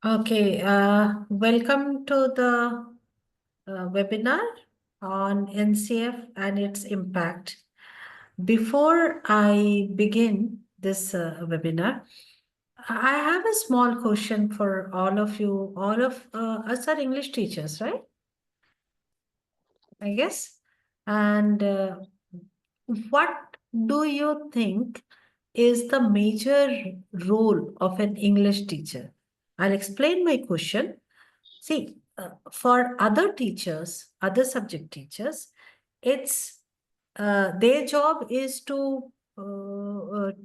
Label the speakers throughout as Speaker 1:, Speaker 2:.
Speaker 1: Okay, welcome to the webinar on NCF and its impact. Before I begin this webinar, I have a small question for all of you. All of us are English teachers, right? I guess. And what do you think is the major role of an English teacher? I'll explain my question. See, for other teachers, other subject teachers, it's their job is to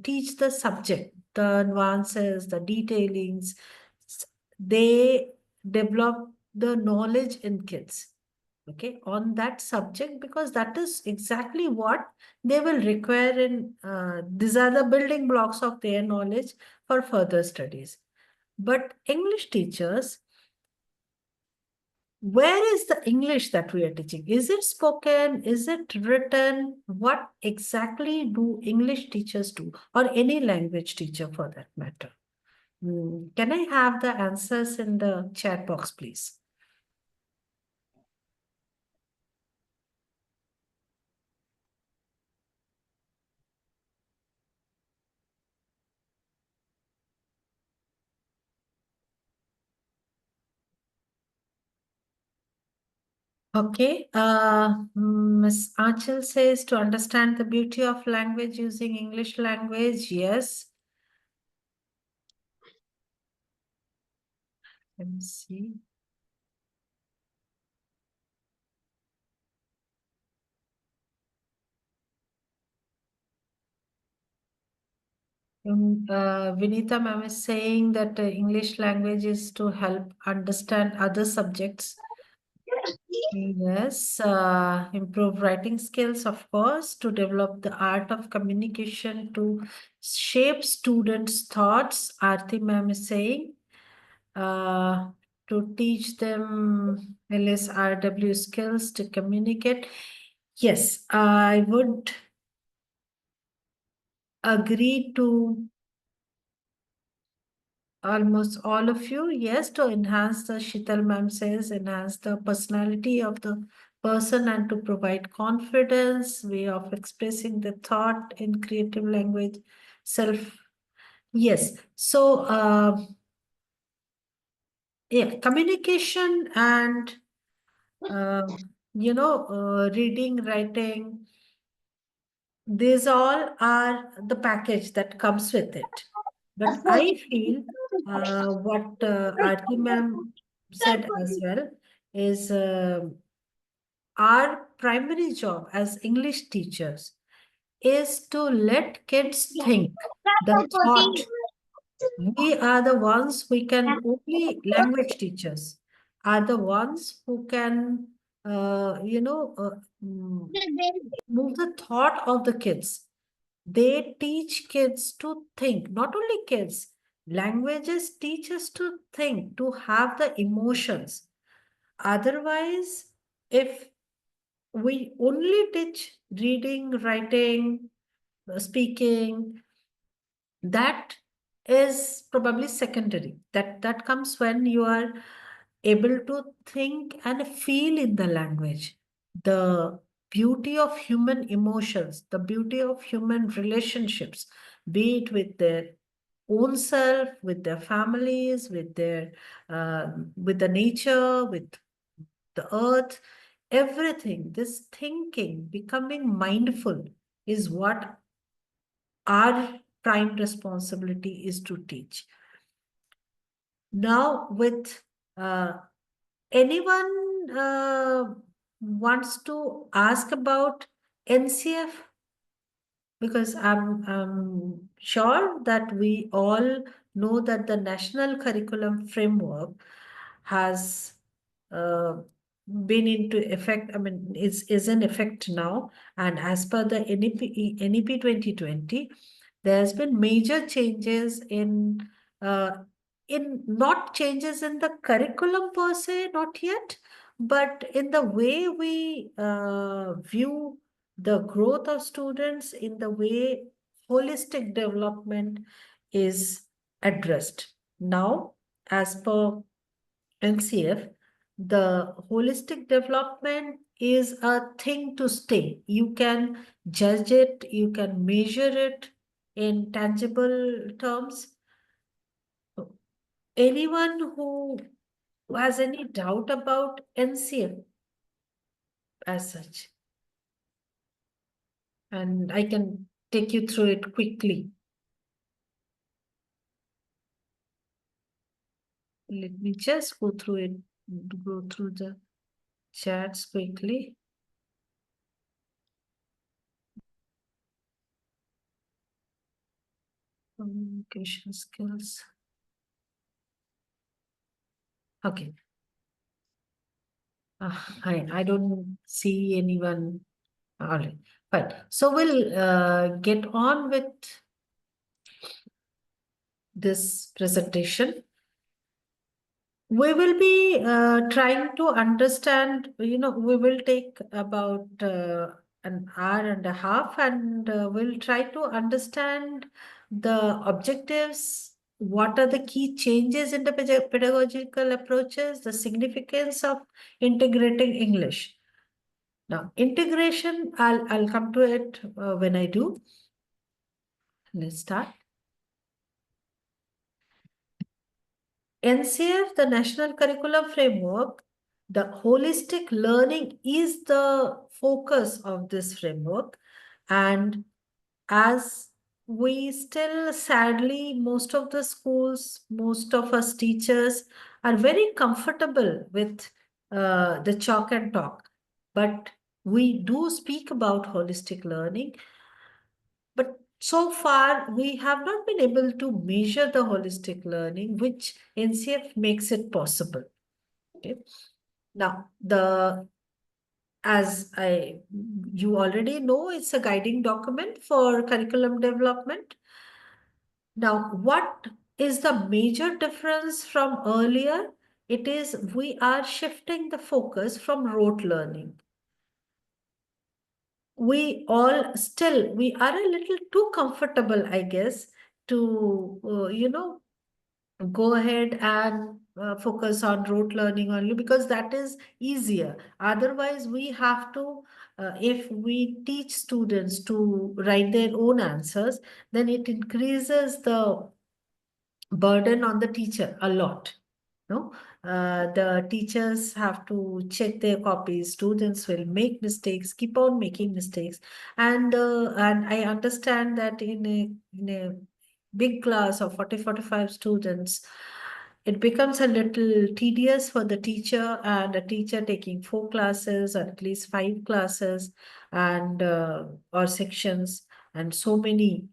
Speaker 1: teach the subject, the nuances, the detailings. They develop the knowledge in kids, okay, on that subject, because that is exactly what they will require in, these are the building blocks of their knowledge for further studies. But English teachers, where is the English that we are teaching? Is it spoken? Is it written? What exactly do English teachers do, or any language teacher for that matter? Can I have the answers in the chat box, please? Okay. Ms. Achal says to understand the beauty of language using English language. Yes. Let me see. Vinita ma'am is saying that English language is to help understand other subjects. Yes, improve writing skills, of course, to develop the art of communication, to shape students' thoughts, Aarti ma'am is saying, uh, to teach them LSRW skills to communicate. Yes, I would agree to almost all of you. Yes, to enhance the, Shital ma'am says, enhance the personality of the person and to provide confidence, way of expressing the thought in creative language, self. Yes. So, yeah, communication and, uh, reading, writing, these all are the package that comes with it. But I feel what Aarti ma'am said as well is our primary job as English teachers is to let kids think the thought. We are the ones we can, only language teachers are the ones who can, move the thought of the kids. They teach kids to think, not only kids, languages teach us to think, to have the emotions. Otherwise, if we only teach reading, writing, speaking, that is probably secondary. That comes when you are able to think and feel in the language. The beauty of human emotions, the beauty of human relationships, be it with their own self, with their families, with the nature, with the earth, everything. This thinking, becoming mindful, is what our prime responsibility is to teach. Now, with anyone wants to ask about NCF, because I'm sure that we all know that the National Curriculum Framework has uh, been into effect, I mean, is in effect now. And as per the NEP 2020, there's been major changes in not changes in the curriculum per se, not yet, but in the way we view the growth of students, in the way holistic development is addressed. Now, as per NCF, the holistic development is a thing to stay. You can judge it, you can measure it in tangible terms. Anyone who has any doubt about NCF as such, and I can take you through it quickly. Let me just go through it, go through the chats quickly. Communication skills. Okay. I don't see anyone. All right. Fine. So we'll get on with this presentation. We will be trying to understand, we will take about an hour and a half, and we'll try to understand the objectives, what are the key changes in the pedagogical approaches, the significance of integrating English. Now, integration, I'll come to it when I do. Let's start. NCF, the National Curriculum Framework, the holistic learning is the focus of this framework. And as we still, sadly, most of the schools, most of us teachers are very comfortable with the chalk and talk. But we do speak about holistic learning. But so far, we have not been able to measure the holistic learning, which NCF makes it possible. Okay. Now, as you already know, it's a guiding document for curriculum development. Now, what is the major difference from earlier? It is we are shifting the focus from rote learning. We are a little too comfortable, I guess, to, go ahead and focus on rote learning only, because that is easier. Otherwise, we have to, if we teach students to write their own answers, then it increases the burden on the teacher a lot. No, the teachers have to check their copies. Students will make mistakes, keep on making mistakes, and I understand that in a big class of 40-45 students, it becomes a little tedious for the teacher, and a teacher taking 4 classes or at least 5 classes and or sections, and so many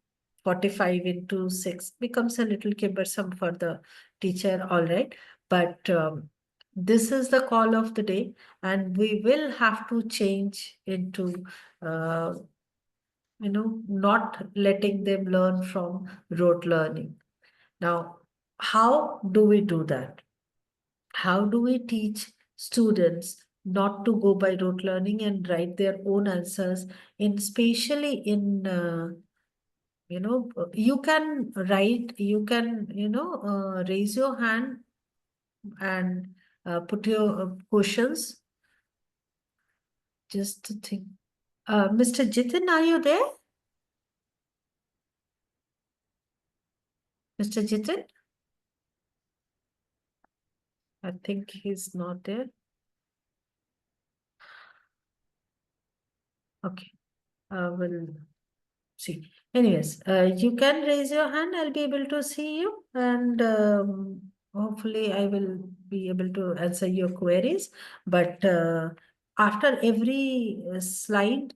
Speaker 1: 45 into 6 becomes a little cumbersome for the teacher. All right. But this is the call of the day, and we will have to change into, not letting them learn from rote learning. Now, how do we do that? How do we teach students not to go by rote learning and write their own answers, especially in you can write, you can, raise your hand and put your questions. Just to think. Mr. Jitin, are you there? Mr. Jitin? I think he's not there. Okay. We'll see. Anyways, you can raise your hand. I'll be able to see you, and hopefully I will be able to answer your queries. But after every slide,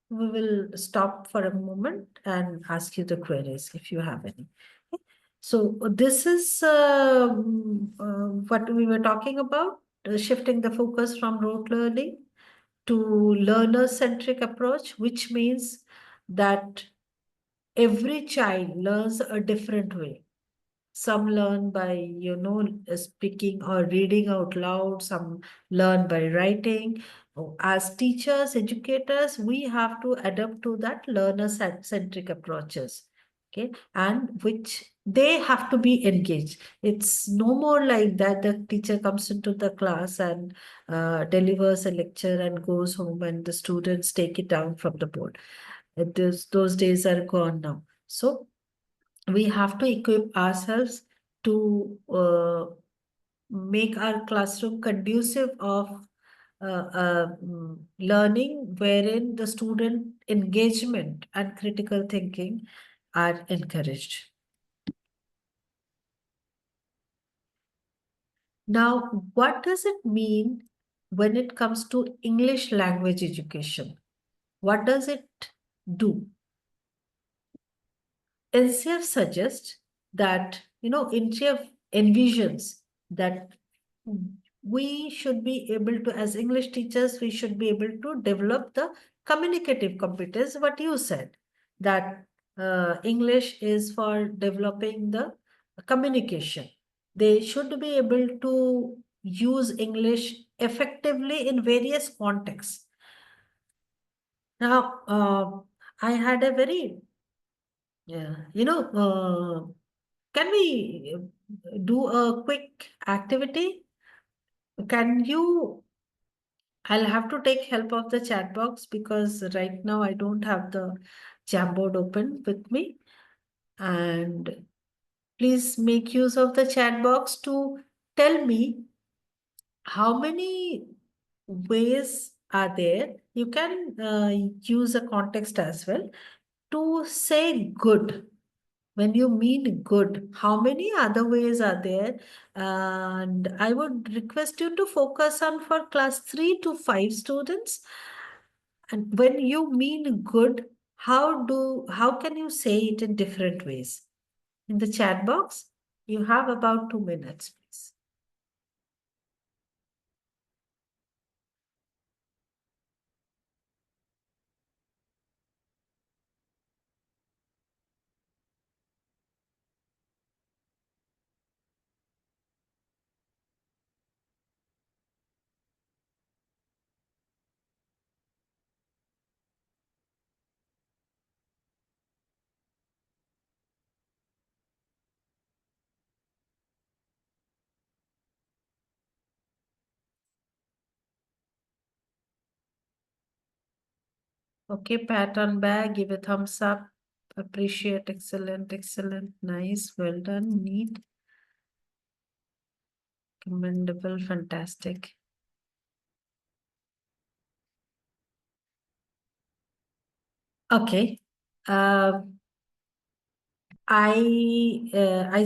Speaker 1: we will stop for a moment and ask you the queries if you have any. Okay. So this is what we were talking about, shifting the focus from rote learning to learner-centric approach, which means that every child learns a different way. Some learn by, speaking or reading out loud. Some learn by writing. As teachers, educators, we have to adapt to that learner-centric approaches. okay, and which they have to be engaged. It's no more like that the teacher comes into the class and delivers a lecture and goes home and the students take it down from the board. Those days are gone now. So we have to equip ourselves to make our classroom conducive of learning wherein the student engagement and critical thinking are encouraged. Now, what does it mean when it comes to English language education? What does it do? NCF suggests that, NCF envisions that we should be able to, as English teachers, we should be able to develop the communicative competence, what you said, that English is for developing the communication. They should be able to use English effectively in various contexts. Now, I had a very, yeah, can we do a quick activity? Can you I'll have to take help of the chat box because right now I don't have the Jamboard open with me. And please make use of the chat box to tell me how many ways are there. You can use a context as well to say good. When you mean good, how many other ways are there? And I would request you to focus on for class 3 to 5 students. And when you mean good, how can you say it in different ways? In the chat box, you have about 2 minutes, please. Okay, pat on back, give a thumbs up, appreciate, excellent, excellent, nice, well done, neat, commendable, fantastic. Okay. I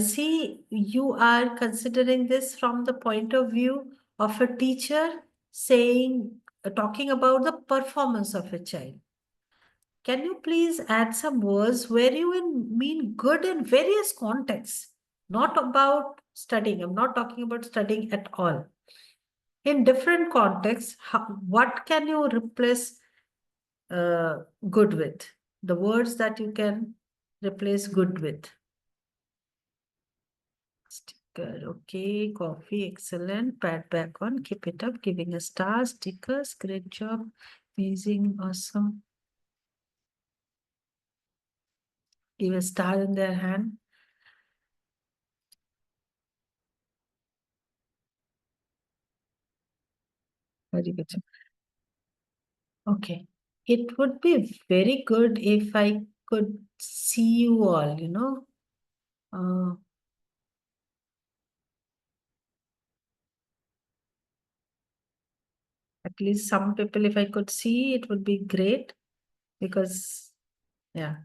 Speaker 1: see you are considering this from the point of view of a teacher saying, talking about the performance of a child. Can you please add some words where you mean good in various contexts, not about studying? I'm not talking about studying at all. In different contexts, what can you replace good with? The words that you can replace good with. Sticker, okay, coffee, excellent. Pat back on, keep it up, giving a star, stickers, great job, amazing, awesome. Give a star in their hand. Very good. Okay. It would be very good if I could see you all, at least some people, if I could see, it would be great because, yeah,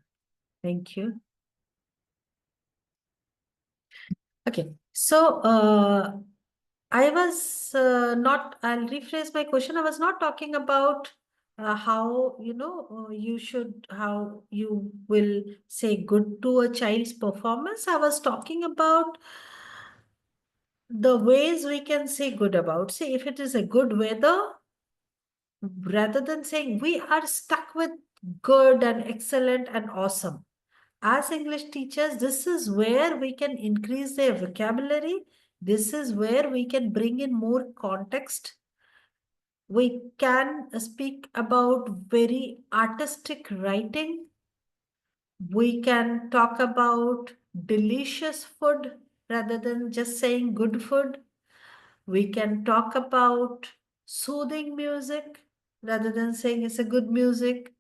Speaker 1: thank you. Okay. So, I was not, I'll rephrase my question. I was not talking about how, you should, how you will say good to a child's performance. I was talking about the ways we can say good about. Say, if it is a good weather, rather than saying we are stuck with good and excellent and awesome. As English teachers, this is where we can increase their vocabulary. This is where we can bring in more context. We can speak about very artistic writing. We can talk about delicious food rather than just saying good food. We can talk about soothing music rather than saying it's a good music,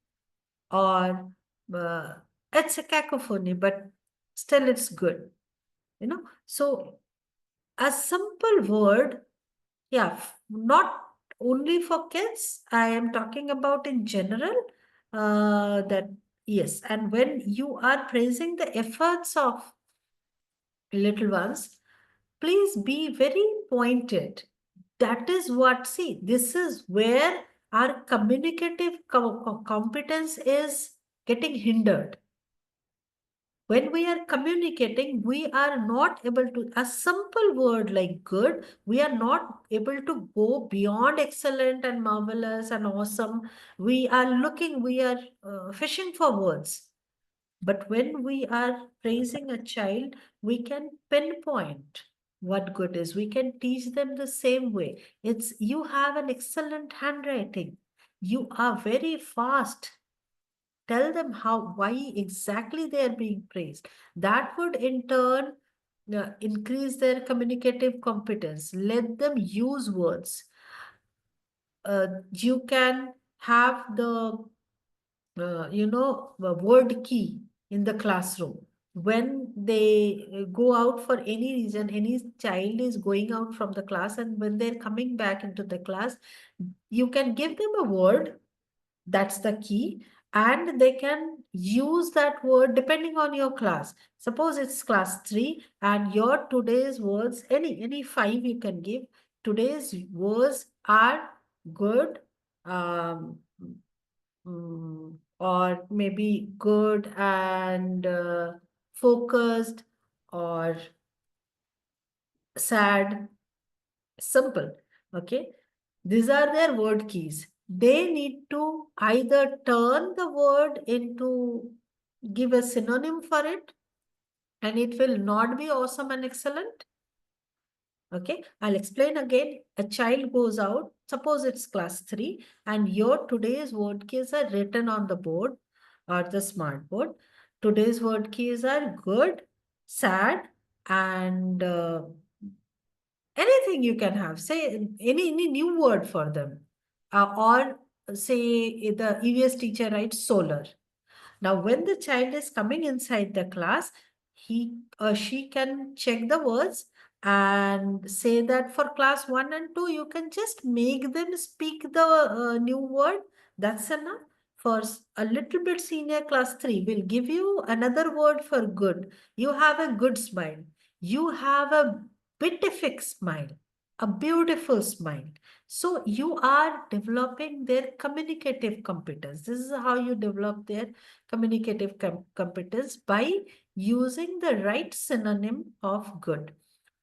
Speaker 1: or uh, it's a cacophony, but still it's good. So a simple word, yeah, not only for kids, I am talking about in general, that yes. And when you are praising the efforts of little ones, please be very pointed. That is what, see, this is where our communicative competence is getting hindered. When we are communicating, we are not able to, a simple word like good, we are not able to go beyond excellent and marvelous and awesome. We are fishing for words. But when we are praising a child, we can pinpoint what good is. We can teach them the same way. It's, you have an excellent handwriting. You are very fast. Tell them how, why exactly they are being praised. That would in turn increase their communicative competence. Let them use words. You can have the a word key in the classroom. When they go out for any reason, any child is going out from the class, and when they're coming back into the class, you can give them a word, that's the key, and they can use that word depending on your class. Suppose it's class 3 and your today's words, any five you can give. Today's words are good, um, or maybe good and focused, or sad, simple. Okay. These are their word keys. They need to either turn the word into, give a synonym for it, and it will not be awesome and excellent. Okay, I'll explain again. A child goes out, suppose it's class 3, and your today's word keys are written on the board or the smart board. Today's word keys are good, sad, and anything you can have. Say any new word for them. Or say the EVS teacher writes solar. Now, when the child is coming inside the class, he or she can check the words and say that for class 1 and 2, you can just make them speak the new word. That's enough. For a little bit senior, class 3, we'll give you another word for good. You have a good smile. You have a beatific smile, a beautiful smile. So you are developing their communicative competence. This is how you develop their communicative competence, by using the right synonym of good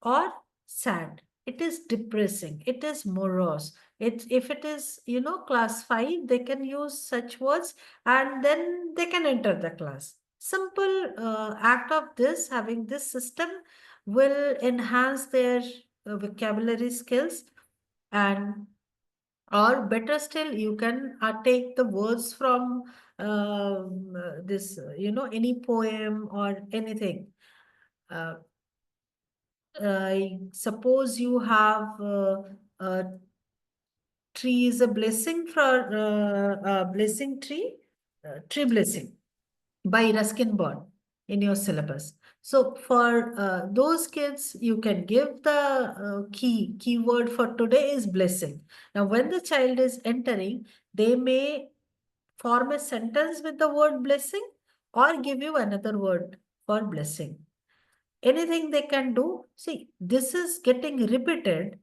Speaker 1: or sad. It is depressing. It is morose. If it is, class 5, they can use such words and then they can enter the class. Simple act of this, having this system, will enhance their vocabulary skills. And or better still, you can take the words from this, any poem or anything. Uh, Suppose you have a tree is a blessing for a blessing tree, tree blessing by Ruskin Bond in your syllabus. So for those kids, you can give the keyword for today is blessing. Now, when the child is entering, they may form a sentence with the word blessing or give you another word for blessing. Anything they can do. See, this is getting repeated,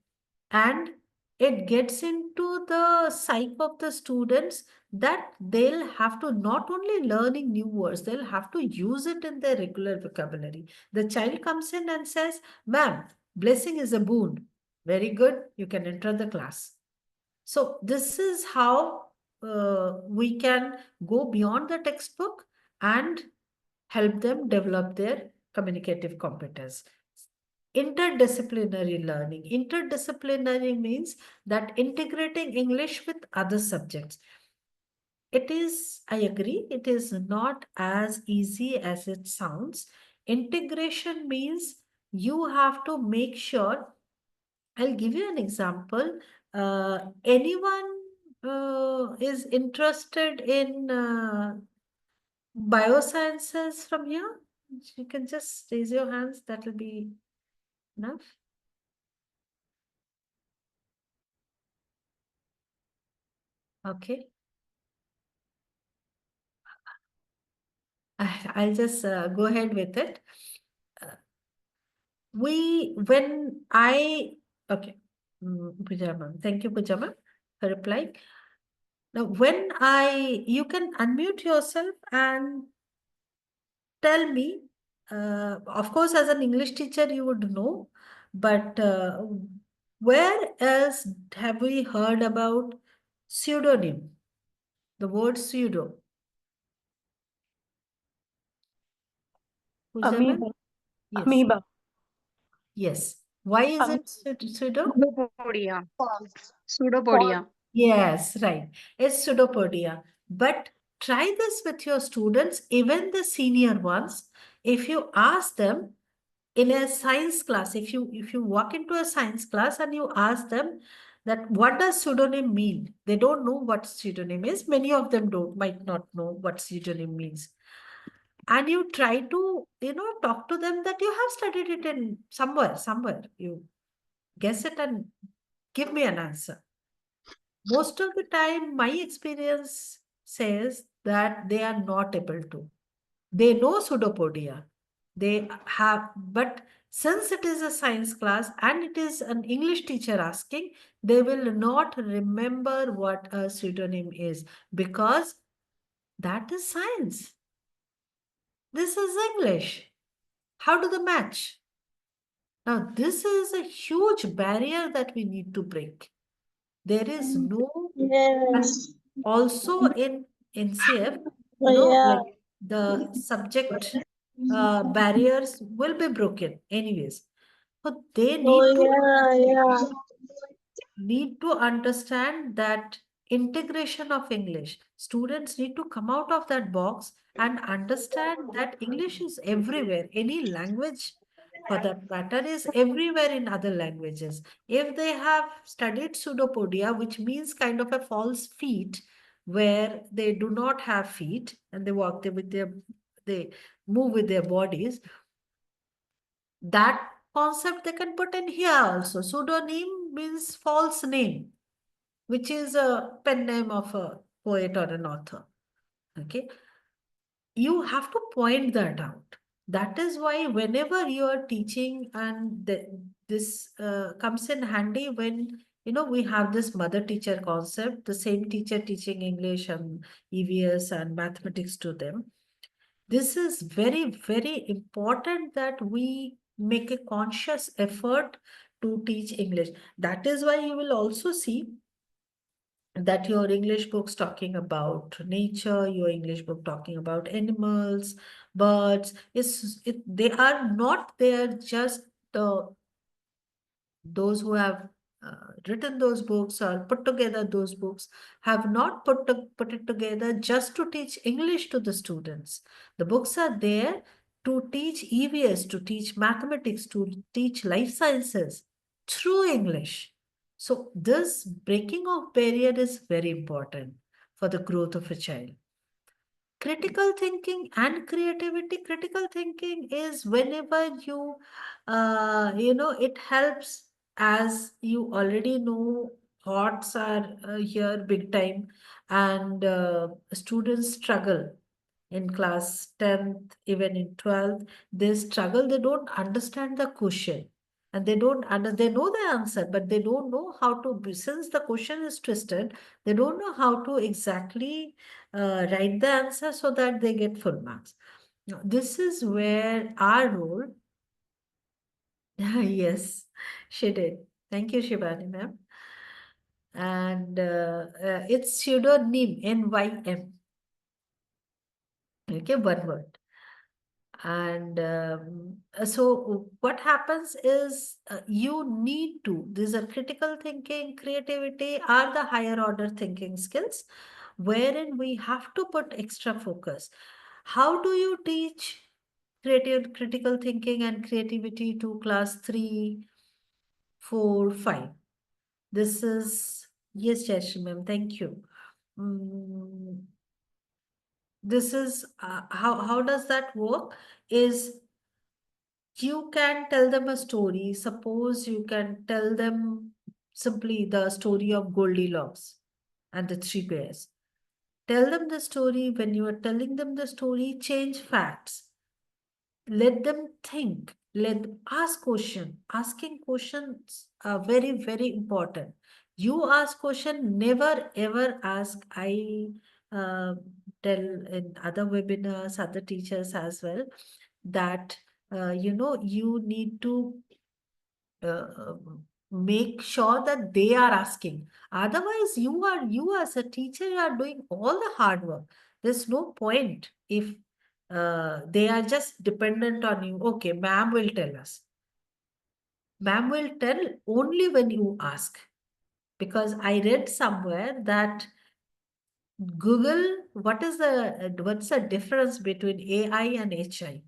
Speaker 1: and it gets into the psyche of the students that they'll have to not only learning new words, they'll have to use it in their regular vocabulary. The child comes in and says, "Ma'am, blessing is a boon." Very good, you can enter the class. So this is how we can go beyond the textbook and help them develop their communicative competence. Interdisciplinary learning. Interdisciplinary means that integrating English with other subjects. it is, I agree, it is not as easy as it sounds. Integration means you have to make sure. I'll give you an example. Anyone is interested in biosciences from here? You can just raise your hands. That will be enough. Okay. I'll just go ahead with it. Uh, okay. Pujama. Thank you, Pujama, for replying. Now, you can unmute yourself and tell me, of course, as an English teacher, you would know, but where else have we heard about pseudonym? The word pseudo. Pujama?
Speaker 2: Amoeba.
Speaker 1: Yes.
Speaker 2: Amoeba.
Speaker 1: Yes. Why is
Speaker 2: Am-
Speaker 1: it pseudo?
Speaker 3: Pseudopodia. Pseudopodia.
Speaker 1: Yes, right. It's pseudopodia. But try this with your students, even the senior ones. If you ask them in a science class, if you walk into a science class and you ask them that what does pseudonym mean, they don't know what pseudonym is. Many of them don't might not know what pseudonym means. And you try to, talk to them that you have studied it in somewhere. You guess it and give me an answer. Most of the time, my experience says that they are not able to. They know pseudopodia. They have, but since it is a science class and it is an English teacher asking, they will not remember what a pseudonym is because that is science. This is English. How do they match? Now, this is a huge barrier that we need to break. There is no, and
Speaker 2: Yes.
Speaker 1: also in NCF,
Speaker 2: Yeah.
Speaker 1: like the subject barriers will be broken anyways. But they
Speaker 2: Oh yeah, yeah.
Speaker 1: need to understand that integration of English. Students need to come out of that box and understand that English is everywhere. Any language, for that matter, is everywhere in other languages. If they have studied pseudopodia, which means kind of a false feet, where they do not have feet and they walk there with they move with their bodies, that concept they can put in here also. Pseudonym means false name, which is a pen name of a poet or an author. Okay. You have to point that out. That is why whenever you are teaching, and this comes in handy when we have this mother teacher concept, the same teacher teaching English and EVS and mathematics to them. This is very, very important that we make a conscious effort to teach English. That is why you will also see that your English books talking about nature, your English book talking about animals, birds, they are not there just those who have written those books or put together those books have not put it together just to teach English to the students. The books are there to teach EVS, to teach mathematics, to teach life sciences through English. So this breaking of barrier is very important for the growth of a child. Critical thinking and creativity. Critical thinking is whenever it helps, as you already know, thoughts are here big time, and students struggle in class 10th, even in 12th. They struggle, they don't understand the question, and they know the answer, but they don't know how to since the question is twisted, they don't know how to exactly write the answer so that they get full marks. Now, this is where our role. Yes, she did. Thank you, Shivani ma'am. And it's pseudonym, NYM. Okay, one word. And so what happens is you need to, these are critical thinking, creativity are the higher order thinking skills. wherein we have to put extra focus. How do you teach critical thinking and creativity to class 3, 4, 5? This is, yes, Jayashree ma'am, thank you. Mm, this is how does that work? Is you can tell them a story. Suppose you can tell them simply the story of Goldilocks and the three bears. Tell them the story. When you are telling them the story, change facts. Let them think. Let them ask question. Asking questions are very, very important. You ask question, never ever ask. I uh, tell in other webinars, other teachers as well, that you need to uh, make sure that they are asking. Otherwise, you as a teacher, you are doing all the hard work. There's no point if they are just dependent on you. Okay, ma'am will tell us. Ma'am will tell only when you ask. Because I read somewhere that Google, what's the difference between AI and HI?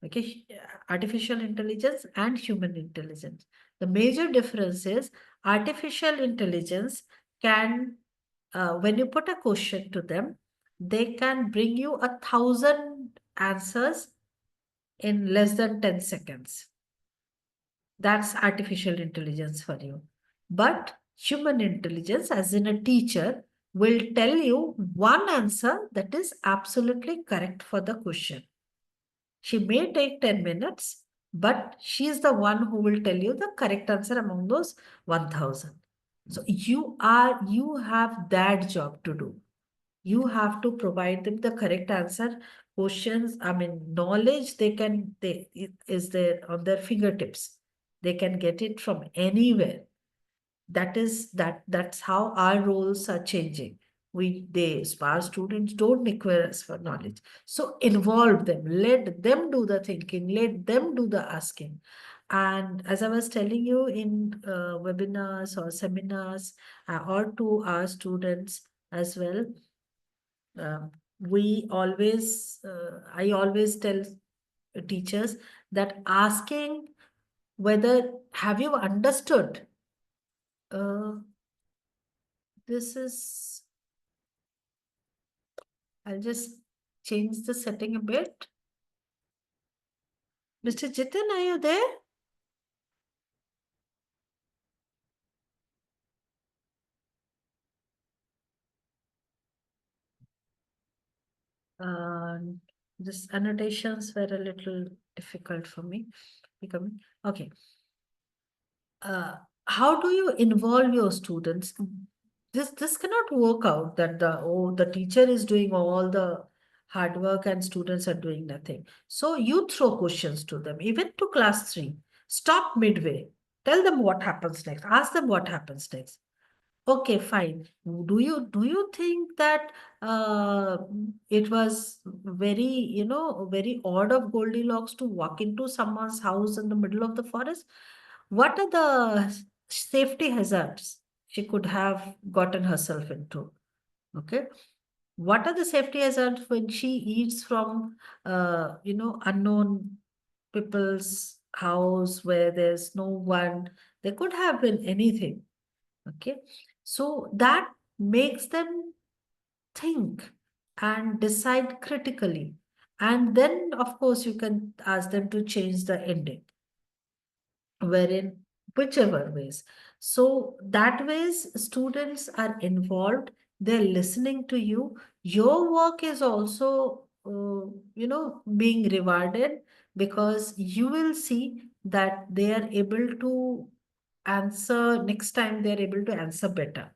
Speaker 1: Okay, artificial intelligence and human intelligence. The major difference is artificial intelligence can, when you put a question to them, they can bring you 1,000 answers in less than 10 seconds. That's artificial intelligence for you. But human intelligence, as in a teacher, will tell you one answer that is absolutely correct for the question. She may take 10 minutes, but she is the one who will tell you the correct answer among those 1,000. So you have that job to do. You have to provide them the correct answer. Questions, I mean, knowledge, it is there on their fingertips. They can get it from anywhere. That's how our roles are changing. Our students don't require us for knowledge. So involve them, let them do the thinking, let them do the asking. And as I was telling you in webinars or seminars, or to our students as well, I always tell teachers that asking whether have you understood, uh, this is, I'll just change the setting a bit. Mr. Jitin, are you there? Uh, this annotations were a little difficult for me. Becoming okay. uh, how do you involve your students? This cannot work out that the teacher is doing all the hard work and students are doing nothing. So you throw questions to them, even to class 3. Stop midway. Tell them what happens next. Ask them what happens next. Okay, fine. Do you think that uh, it was very odd of Goldilocks to walk into someone's house in the middle of the forest? What are the safety hazards she could have gotten herself into? Okay. What are the safety hazards when she eats from unknown people's house where there's no one? There could have been anything. Okay. So that makes them think and decide critically. And then, of course, you can ask them to change the ending, wherein whichever ways. So that ways students are involved, they're listening to you. Your work is also, being rewarded because you will see that they are able to answer next time, they're able to answer better.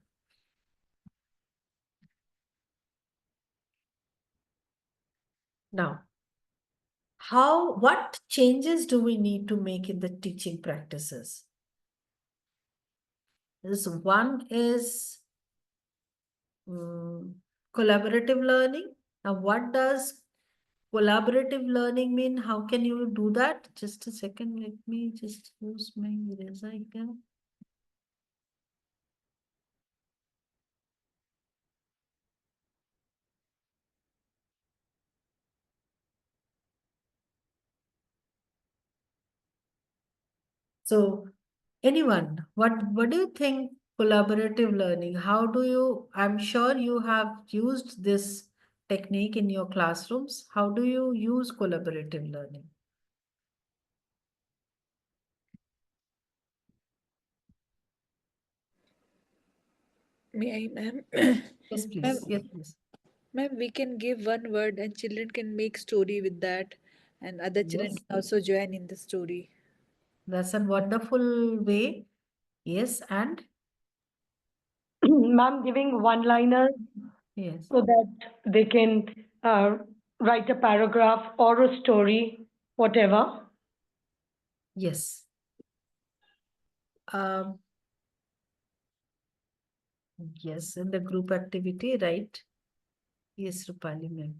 Speaker 1: Now, what changes do we need to make in the teaching practices? This one is collaborative learning. Now, what does collaborative learning mean? How can you do that? Just a second, let me just use my eraser again. So, anyone, what do you think collaborative learning? How do you, I'm sure you have used this technique in your classrooms. How do you use collaborative learning?
Speaker 2: May I, ma'am?
Speaker 1: Yes,
Speaker 2: Ma'am,
Speaker 1: please. Yes, please.
Speaker 2: ma'am, we can give one word and children can make story with that, and other children
Speaker 1: Yes,
Speaker 2: can also join in the story.
Speaker 1: that's a wonderful way. Yes, and
Speaker 4: Ma'am, giving one-liners
Speaker 1: yes,
Speaker 4: so that they can uh, write a paragraph or a story, whatever.
Speaker 1: yes. Um, yes, in the group activity, right? Yes, Rupali ma'am.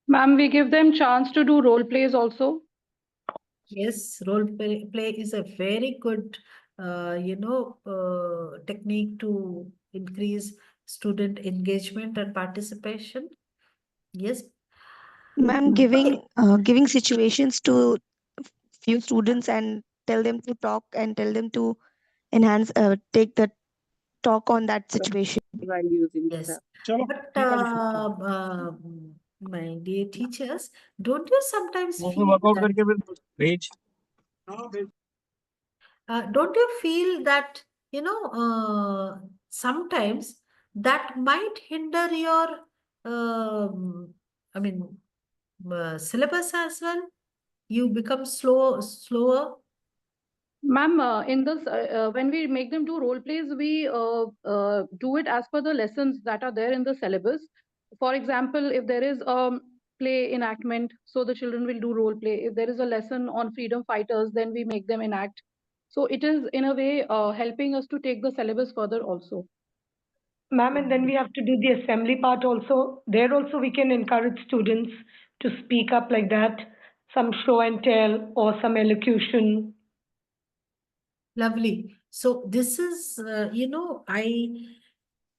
Speaker 3: Ma'am, we give them chance to do role plays also.
Speaker 1: Yes, play is a very good, technique to increase student engagement and participation. Yes.
Speaker 5: Ma'am,
Speaker 1: Okay.
Speaker 5: giving situations to few students and tell them to talk and tell them to enhance take the talk on that situation.
Speaker 3: While using this
Speaker 1: Yes.
Speaker 3: app.
Speaker 1: But my dear teachers, don't you sometimes feel that? Don't you feel that, sometimes that might hinder your, I mean, syllabus as well? You become slower.
Speaker 3: Ma'am, in this, when we make them do role plays, we do it as per the lessons that are there in the syllabus. For example, if there is a play enactment, so the children will do role play. If there is a lesson on freedom fighters, then we make them enact. So it is in a way helping us to take the syllabus further also.
Speaker 4: Ma'am, and then we have to do the assembly part also. There also we can encourage students to speak up like that, some show and tell or some elocution.
Speaker 1: Lovely. So this is, I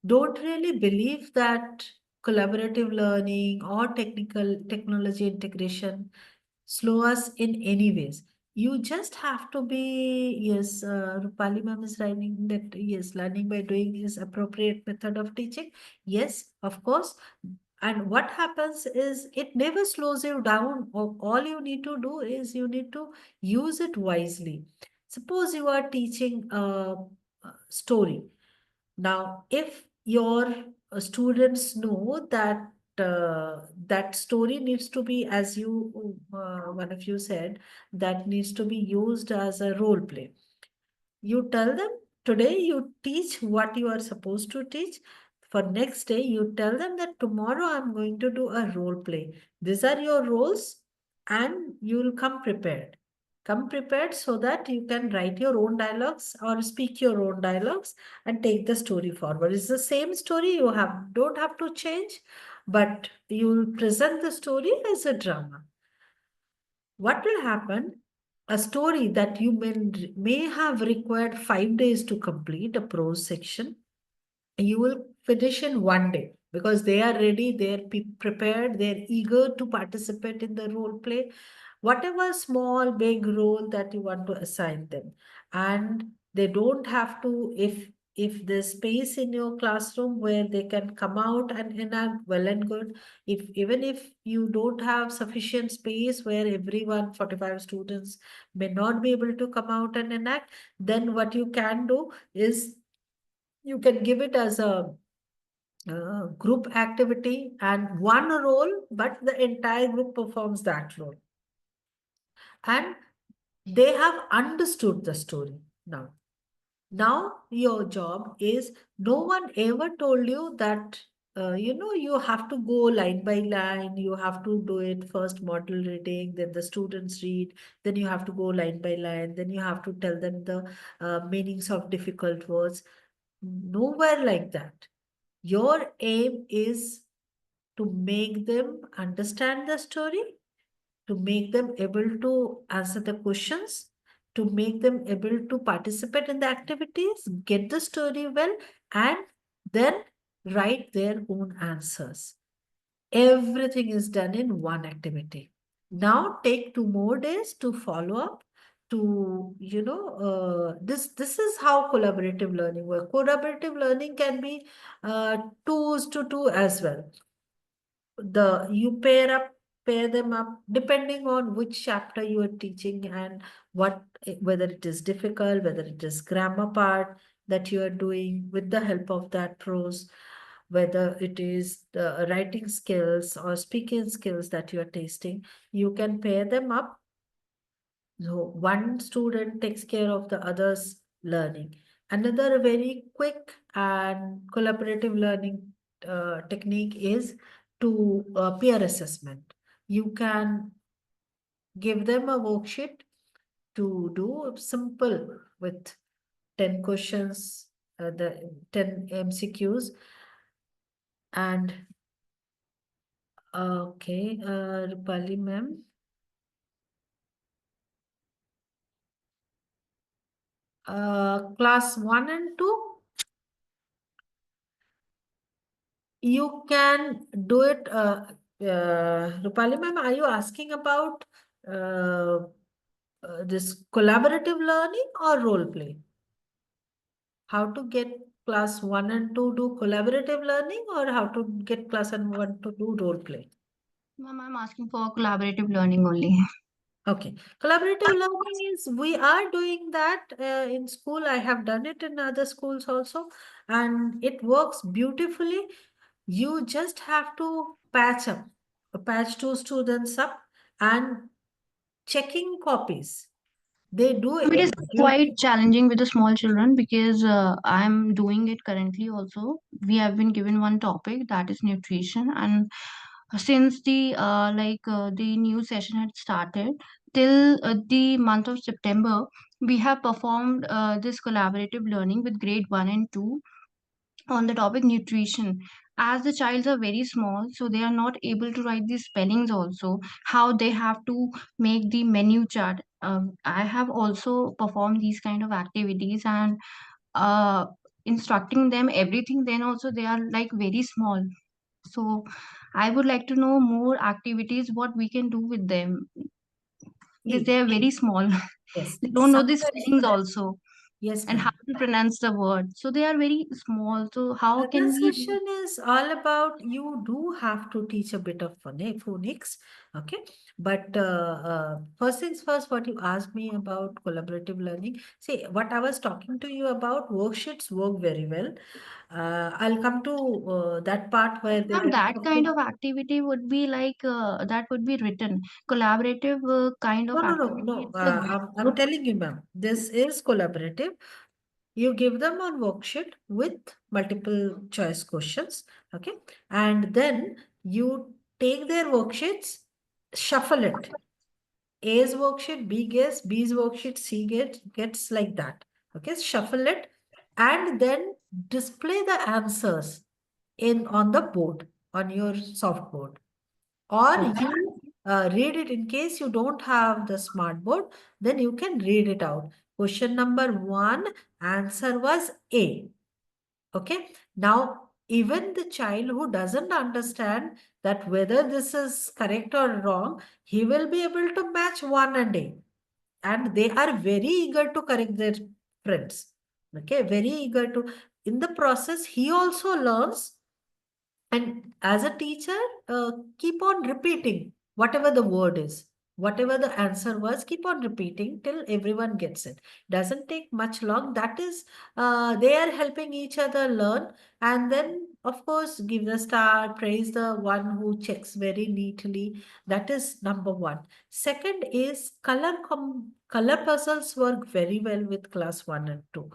Speaker 1: don't really believe that collaborative learning or technical technology integration slow us in any ways. You just have to be, yes, Rupali ma'am is writing that, yes, learning by doing is appropriate method of teaching. Yes, of course. And what happens is it never slows you down. All you need to do is you need to use it wisely. Suppose you are teaching a story. Now, if your students know that that story needs to be, as you, one of you said, that needs to be used as a role play. You tell them today you teach what you are supposed to teach. For next day, you tell them that tomorrow I'm going to do a role play. These are your roles, and you will come prepared. Come prepared so that you can write your own dialogues or speak your own dialogues and take the story forward. It's the same story. You don't have to change, but you will present the story as a drama. What will happen? A story that you may have required 5 days to complete, a prose section, you will finish in one day because they are ready, they're prepared, they're eager to participate in the role play, whatever small, big role that you want to assign them. And they don't have to, if there's space in your classroom where they can come out and enact, well and good. If even if you don't have sufficient space where everyone 45 students may not be able to come out and enact, then what you can do is you can give it as a group activity and one role, but the entire group performs that role. And they have understood the story now. Now your job is, no one ever told you that, you have to go line by line, you have to do it first model reading, then the students read, then you have to go line by line, then you have to tell them the meanings of difficult words. Nowhere like that. Your aim is to make them understand the story, to make them able to answer the questions, to make them able to participate in the activities, get the story well, and then write their own answers. Everything is done in one activity. Now take 2 more days to follow up to, this is how collaborative learning works. Collaborative learning can be 2:2 as well. You pair them up depending on which chapter you are teaching and whether it is difficult, whether it is grammar part that you are doing with the help of that prose, whether it is the writing skills or speaking skills that you are testing. You can pair them up. So one student takes care of the other's learning. Another very quick and collaborative learning technique is to peer assessment. You can give them a worksheet to do simple with 10 questions, the 10 MCQs, and okay, Rupali ma'am. Class 1 and 2, you can do it. Rupali ma'am, are you asking about this collaborative learning or role play? How to get class 1 and 2 do collaborative learning, or how to get class 1 to do role play?
Speaker 5: Ma'am, I'm asking for collaborative learning only.
Speaker 1: Okay, collaborative learning is, we are doing that in school. I have done it in other schools also, and it works beautifully. You just have to patch 2 students up and checking copies. They do
Speaker 5: It is
Speaker 1: it
Speaker 5: quite
Speaker 1: beautifully.
Speaker 5: challenging with the small children because I'm doing it currently also. We have been given one topic that is nutrition, and since the new session had started till the month of September, we have performed this collaborative learning with grade 1 and 2 on the topic nutrition. As the childs are very small, so they are not able to write the spellings also, how they have to make the menu chart. I have also performed these kind of activities and uh, instructing them everything. Then also they are like very small, so I would like to know more activities what we can do with them because
Speaker 1: See,
Speaker 5: they are very small.
Speaker 1: yes,
Speaker 5: They don't know the
Speaker 1: somewhere,
Speaker 5: spellings also
Speaker 1: yes,
Speaker 5: and how
Speaker 1: ma'am.
Speaker 5: to pronounce the word. So they are very small. So how can
Speaker 1: This
Speaker 5: we do?
Speaker 1: session is all about, you do have to teach a bit of phonics, okay? But first things first, what you asked me about collaborative learning. See, what I was talking to you about, worksheets work very well. I'll come to that part where they
Speaker 5: Ma'am,
Speaker 1: don't
Speaker 5: that
Speaker 1: have
Speaker 5: kind
Speaker 1: to.
Speaker 5: of activity would be like that would be written. Collaborative kind
Speaker 1: No,
Speaker 5: of
Speaker 1: no, no,
Speaker 5: activity.
Speaker 1: no.
Speaker 5: It's a
Speaker 1: I'm
Speaker 5: group.
Speaker 1: telling you, ma'am, this is collaborative. You give them a worksheet with multiple choice questions, okay? And then you take their worksheets, shuffle it. A's worksheet, B gets, B's worksheet, C gets like that. Okay, shuffle it and then display the answers in on the board, on your soft board. Or you read it in case you don't have the smart board, then you can read it out. Question number 1, answer was A. Okay. Now, even the child who doesn't understand that whether this is correct or wrong, he will be able to match 1 and A. And they are very eager to correct their friends. Okay. Very eager to. In the process, he also learns, and as a teacher, keep on repeating whatever the word is, whatever the answer was, keep on repeating till everyone gets it. Doesn't take much long. That is, they are helping each other learn. And then, of course, give the star, praise the one who checks very neatly. That is number one. Second is color puzzles work very well with class 1 and 2.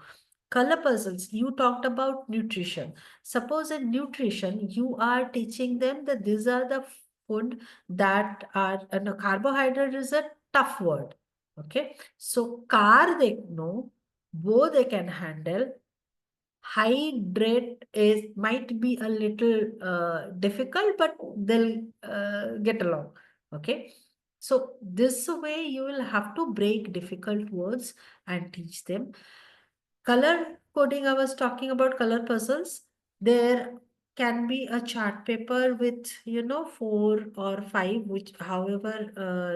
Speaker 1: Color puzzles, you talked about nutrition. Suppose in nutrition, you are teaching them that these are the food that are, and a carbohydrate is a tough word. Okay. So car they know, both they can handle. Hydrate is might be a little difficult, but they'll get along. Okay. So this way you will have to break difficult words and teach them. Color coding, I was talking about color puzzles. There can be a chart paper with, 4 or 5, which however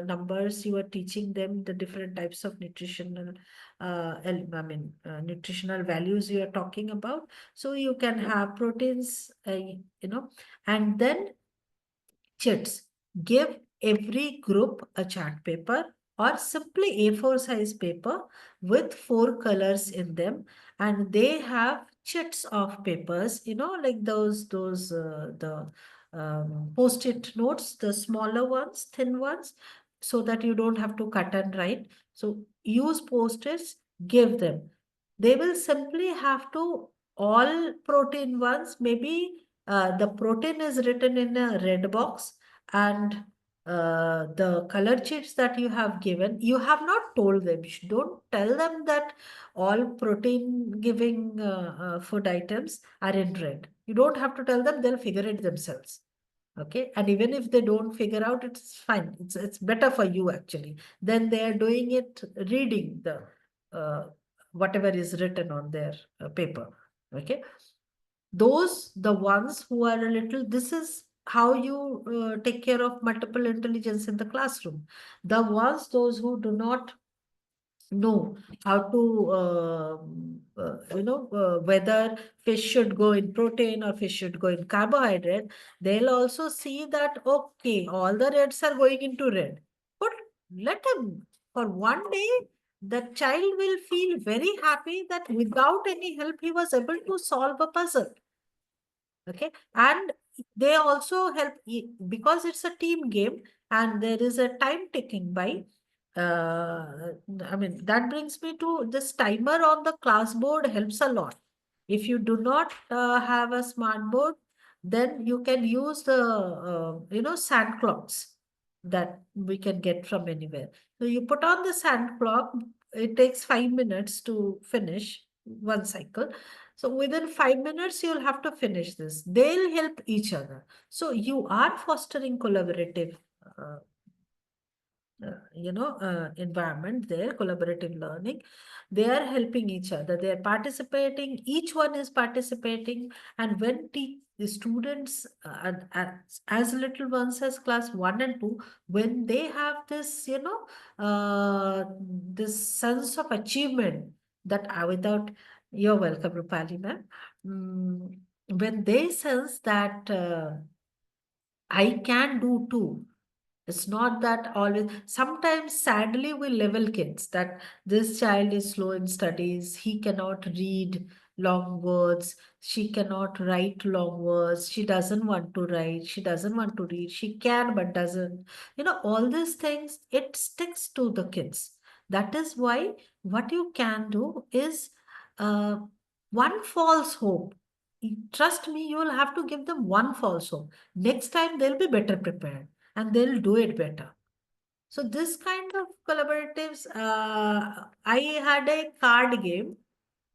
Speaker 1: numbers you are teaching them, the different types of nutritional, nutritional values you are talking about. So you can have proteins, and then chits. Give every group a chart paper or simply A4 size paper with 4 colors in them, and they have chits of papers, like those the post-it notes, the smaller ones, thin ones, so that you don't have to cut and write. So use post-its, give them. They will simply have to, all protein ones, maybe the protein is written in a red box, and the color sheets that you have given, you have not told them. You don't tell them that all protein giving food items are in red. You don't have to tell them, they'll figure it themselves. Okay, and even if they don't figure out, it's fine. It's better for you actually. Then they are doing it, reading the whatever is written on their paper. Okay, the ones who are a little, this is how you take care of multiple intelligence in the classroom. The ones, those who do not know how to, whether fish should go in protein or fish should go in carbohydrate, they'll also see that, okay, all the reds are going into red. But let them, for one day, the child will feel very happy that without any help, he was able to solve a puzzle. Okay, and they also help, because it's a team game and there is a time ticking by. That brings me to this timer on the class board helps a lot. If you do not have a smart board, then you can use the sand clocks that we can get from anywhere. So you put on the sand clock, it takes 5 minutes to finish one cycle. So within 5 minutes, you'll have to finish this. They'll help each other. So you are fostering collaborative, uh, environment there, collaborative learning. They are helping each other. They are participating. Each one is participating. And when the students, as little ones as class 1 and 2, when they have this, this sense of achievement that without, you're welcome, Rupali ma'am. When they sense that I can do too. It's not that always, sometimes sadly we level kids that this child is slow in studies, he cannot read long words, she cannot write long words, she doesn't want to write, she doesn't want to read, she can but doesn't. All these things, it sticks to the kids. That is why what you can do is uh, one false hope. Trust me, you will have to give them one false hope. Next time they'll be better prepared and they'll do it better. So this kind of collaboratives, I had a card game.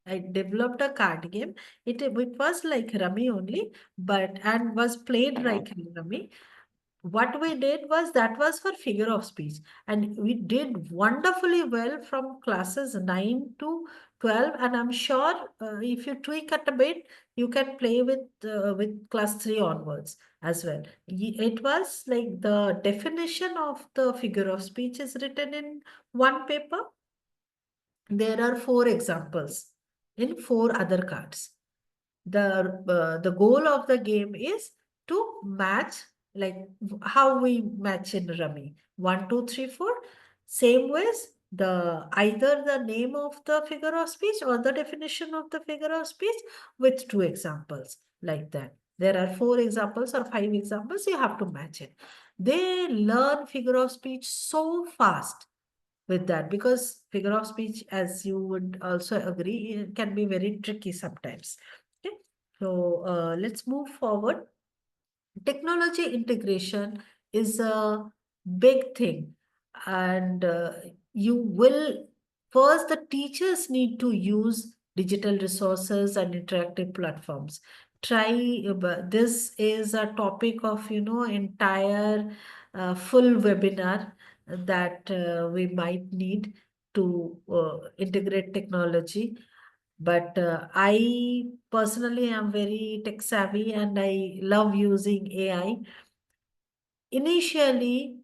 Speaker 1: I developed a card game. It was like Rummy only, but and was played like Rummy. What we did was, that was for figure of speech, and we did wonderfully well from classes 9 to 12, and I'm sure if you tweak it a bit, you can play with class 3 onwards as well. It was like the definition of the figure of speech is written in one paper. There are 4 examples in 4 other cards. The goal of the game is to match, like how we match in Rummy. 1, 2, 3, 4. Same ways, either the name of the figure of speech or the definition of the figure of speech with 2 examples, like that. There are 4 examples or 5 examples, you have to match it. They learn figure of speech so fast with that, because figure of speech, as you would also agree, can be very tricky sometimes. Okay, so let's move forward. Technology integration is a big thing, and you will first, the teachers need to use digital resources and interactive platforms. Try this is a topic of entire full webinar that we might need to integrate technology. But I personally am very tech savvy and I love using AI. Initially,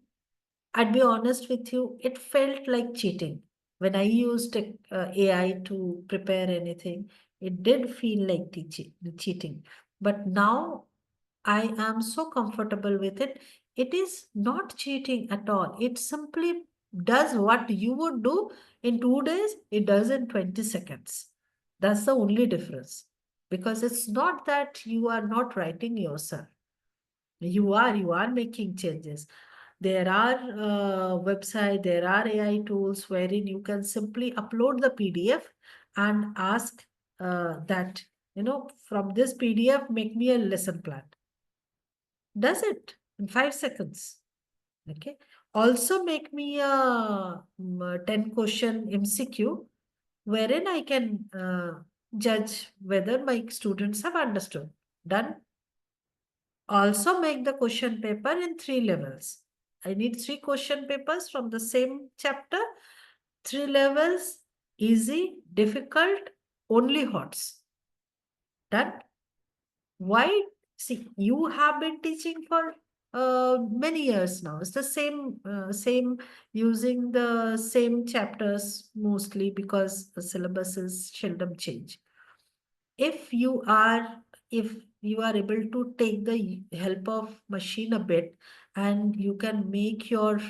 Speaker 1: I'd be honest with you, it felt like cheating. When I used AI to prepare anything, it did feel like cheating. But now I am so comfortable with it. It is not cheating at all. It simply does what you would do in 2 days, it does in 20 seconds. That's the only difference. Because it's not that you are not writing yourself. You are making changes. There are website, there are AI tools wherein you can simply upload the PDF and ask that, from this PDF, make me a lesson plan. Does it in 5 seconds. Okay. Also make me a 10 question MCQ wherein I can judge whether my students have understood. Done. Also make the question paper in 3 levels. I need 3 question papers from the same chapter. 3 levels, easy, difficult, only HOTS. Done. Why? See, you have been teaching for many years now. It's the same using the same chapters mostly because the syllabus is seldom change. If you are if you are able to take the help of machine a bit and you can make your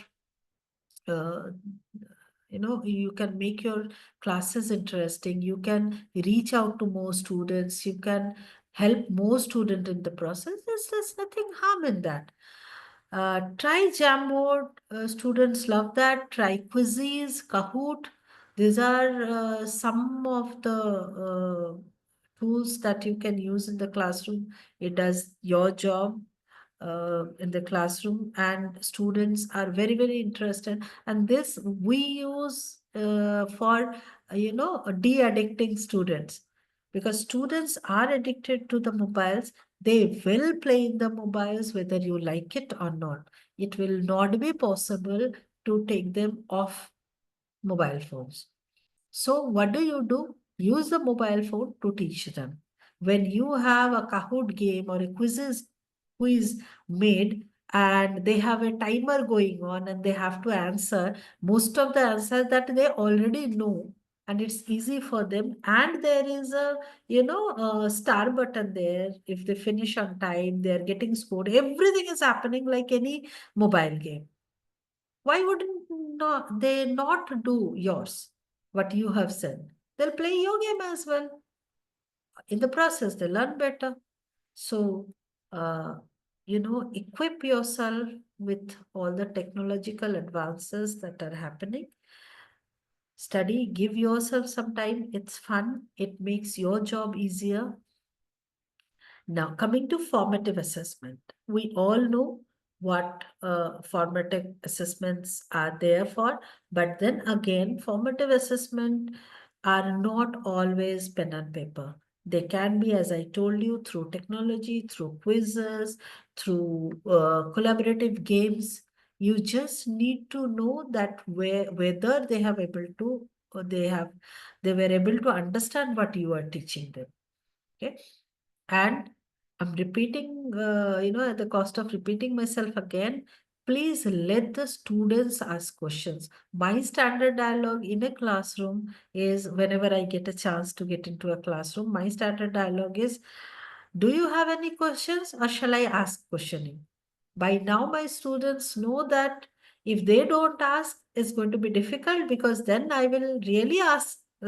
Speaker 1: uh, you can make your classes interesting, you can reach out to more students, you can help more students in the process. There's nothing harm in that. Try Jamboard. Students love that. Try Quizzes, Kahoot. These are some of the tools that you can use in the classroom. It does your job in the classroom, and students are very, very interested. And this we use for, de-addicting students, because students are addicted to the mobiles. They will play in the mobiles whether you like it or not. It will not be possible to take them off mobile phones. So what do? Use the mobile phone to teach them. When you have a Kahoot game or a quiz made and they have a timer going on and they have to answer most of the answers that they already know, and it's easy for them, and there is a star button there. If they finish on time, they're getting scored. Everything is happening like any mobile game. Why wouldn't they not do yours, what you have said? They'll play your game as well. In the process, they learn better. So, equip yourself with all the technological advances that are happening. Study, give yourself some time. It's fun. It makes your job easier. Now, coming to formative assessment, we all know what formative assessments are there for, but then again, formative assessment are not always pen and paper. They can be, as I told you, through technology, through quizzes, through collaborative games. You just need to know that whether they have able to, or they were able to understand what you are teaching them. Okay. And I'm repeating, at the cost of repeating myself again, please let the students ask questions. My standard dialogue in a classroom is, whenever I get a chance to get into a classroom, my standard dialogue is, do you have any questions or shall I ask questioning? By now, my students know that if they don't ask, it's going to be difficult, because then I will really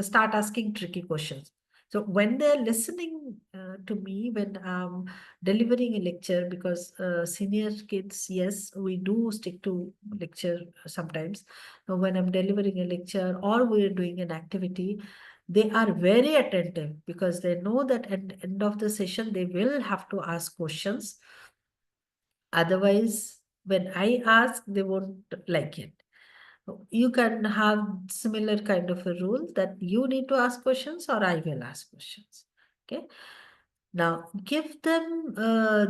Speaker 1: start asking tricky questions. So when they're listening to me, when I'm delivering a lecture, because senior kids, yes, we do stick to lecture sometimes. When I'm delivering a lecture or we're doing an activity, they are very attentive, because they know that at the end of the session, they will have to ask questions. Otherwise, when I ask, they won't like it. You can have similar kind of a rule that you need to ask questions or I will ask questions. Okay. Now, give them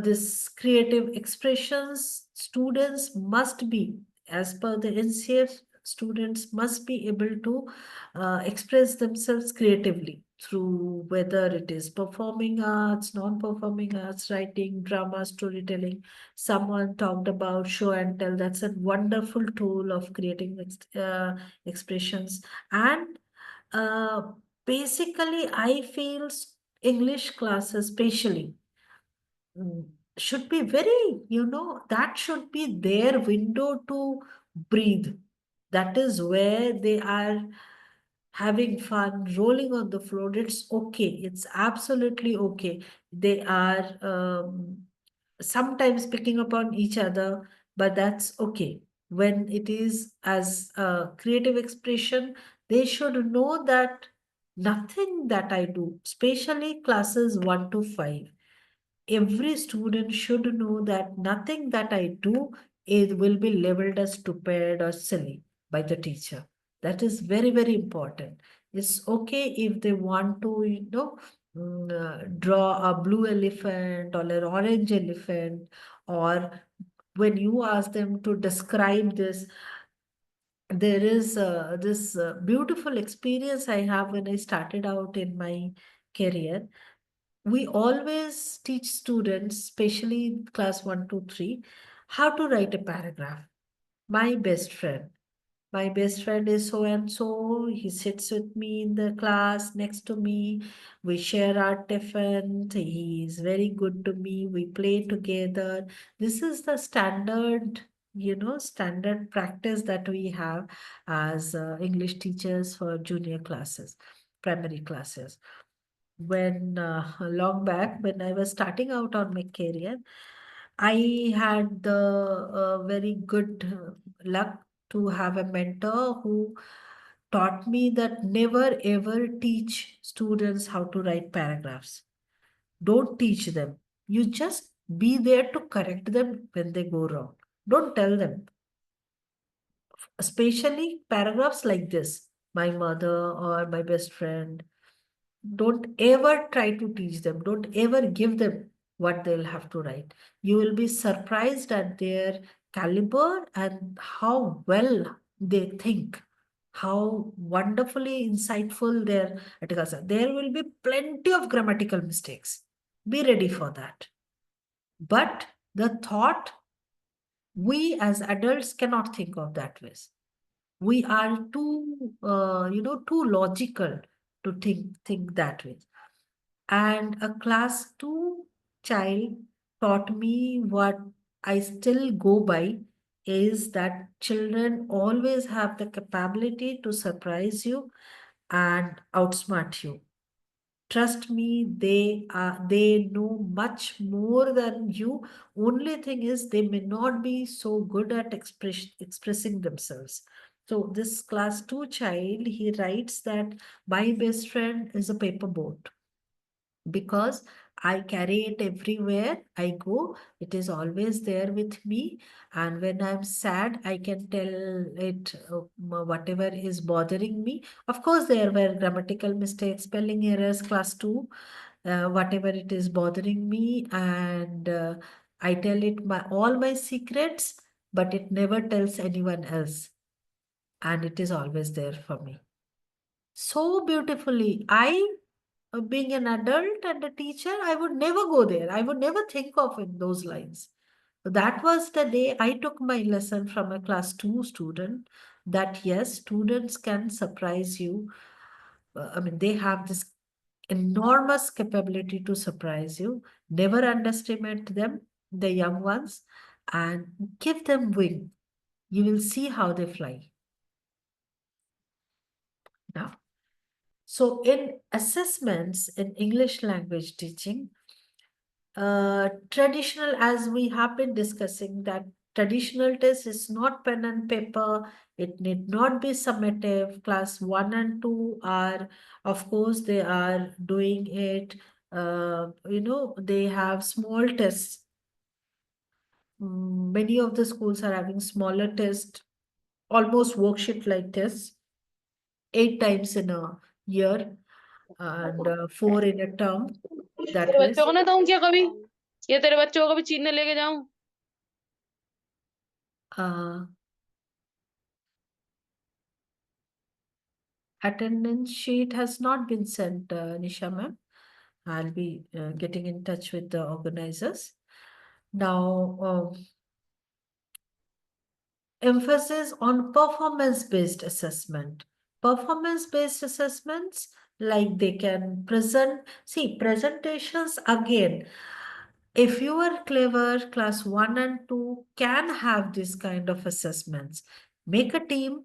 Speaker 1: this creative expressions. Students must be, as per the NCF, students must be able to express themselves creatively through whether it is performing arts, non-performing arts, writing, drama, storytelling. Someone talked about show and tell. That's a wonderful tool of creating expressions. And uh, basically, I feel English classes, especially, mm, should be very, that should be their window to breathe. That is where they are having fun, rolling on the floor. It's okay. It's absolutely okay. They are sometimes picking up on each other, but that's okay. When it is as a creative expression, they should know that nothing that I do, especially classes 1 to 5, every student should know that nothing that I do will be labeled as stupid or silly by the teacher. That is very, very important. It's okay if they want to, draw a blue elephant or an orange elephant, or when you ask them to describe this, there is this beautiful experience I have when I started out in my career. We always teach students, especially class 1 to 3, how to write a paragraph. My best friend. My best friend is so and so. He sits with me in the class next to me. We share our tiffin. He is very good to me. We play together. This is the standard, standard practice that we have as English teachers for junior classes, primary classes. When long back, when I was starting out on my career, I had the very good luck to have a mentor who taught me that never ever teach students how to write paragraphs. Don't teach them. You just be there to correct them when they go wrong. Don't tell them. Especially paragraphs like this, my mother or my best friend. Don't ever try to teach them. Don't ever give them what they'll have to write. You will be surprised at their caliber and how well they think, how wonderfully insightful their articles are. There will be plenty of grammatical mistakes. Be ready for that. But the thought, we as adults cannot think of that way. We are too, too logical to think that way. And a class 2 child taught me what I still go by is that children always have the capability to surprise you and outsmart you. Trust me, they know much more than you. Only thing is they may not be so good at expressing themselves. So this class 2 child, he writes that my best friend is a paper boat because I carry it everywhere I go. It is always there with me. And when I'm sad, I can tell it whatever is bothering me. Of course, there were grammatical mistakes, spelling errors, class 2, whatever it is bothering me. And I tell it all my secrets, but it never tells anyone else. And it is always there for me. So beautifully. Being an adult and a teacher, I would never go there. I would never think of in those lines. That was the day I took my lesson from a class 2 student that yes, students can surprise you. I mean, they have this enormous capability to surprise you. Never underestimate them, the young ones, and give them wing. You will see how they fly. Now, so in assessments in English language teaching, traditional, as we have been discussing, that traditional test is not pen and paper. It need not be summative. Class 1 and 2 are, of course, they are doing it. They have small tests. Many of the schools are having smaller tests, almost worksheet-like tests, 8 times in a year and 4 in a term. That
Speaker 3: तेरे
Speaker 1: way.
Speaker 3: बच्चों को ना दूं क्या कभी? ये तेरे बच्चों को कभी चीन लेके जाऊं?
Speaker 1: Uh, attendance sheet has not been sent, Nisha ma'am. I'll be getting in touch with the organizers. Now, emphasis on performance-based assessment. Performance-based assessments, like they can present, see, presentations again. If you are clever, class 1 and 2 can have this kind of assessments. Make a team,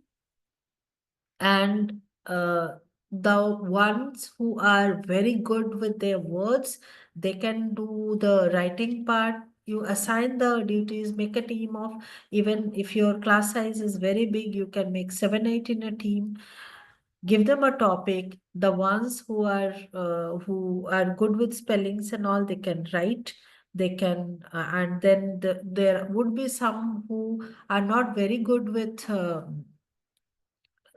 Speaker 1: and the ones who are very good with their words, they can do the writing part. You assign the duties, make a team of, even if your class size is very big, you can make 7 8 in a team. Give them a topic. The ones who are good with spellings and all, they can write. They can and then there would be some who are not very good with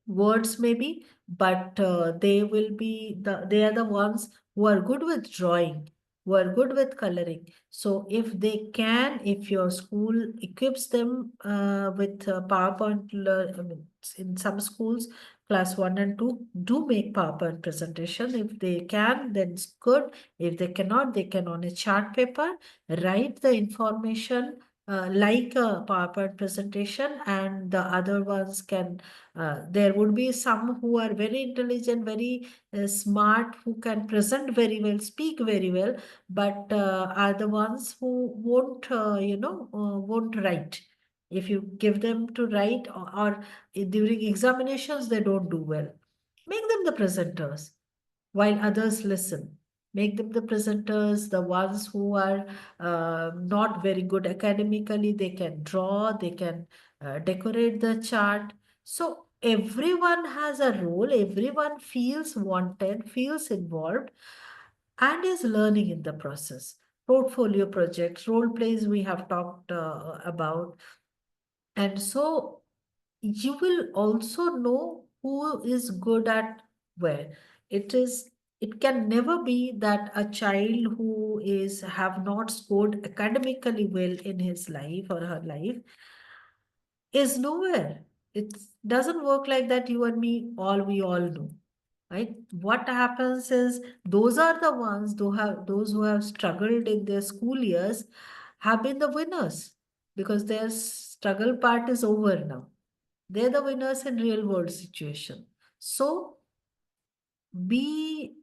Speaker 1: words maybe, but they are the ones who are good with drawing, who are good with coloring. So if your school equips them with PowerPoint, I mean, in some schools, class 1 and 2 do make PowerPoint presentation. If they can, then it's good. If they cannot, they can on a chart paper write the information like a PowerPoint presentation, and the other ones can there would be some who are very intelligent, very smart, who can present very well, speak very well, but are the ones who won't write. If you give them to write, or during examinations, they don't do well. Make them the presenters while others listen. Make them the presenters, the ones who are not very good academically, they can draw, they can decorate the chart. So everyone has a role, everyone feels wanted, feels involved, and is learning in the process. Portfolio projects, role plays we have talked about. And so you will also know who is good at where. It can never be that a child who is have not scored academically well in his life or her life is nowhere. It doesn't work like that. You and me, we all know, right? What happens is those are the ones those who have struggled in their school years have been the winners, because their struggle part is over now. They're the winners in real world situation. So be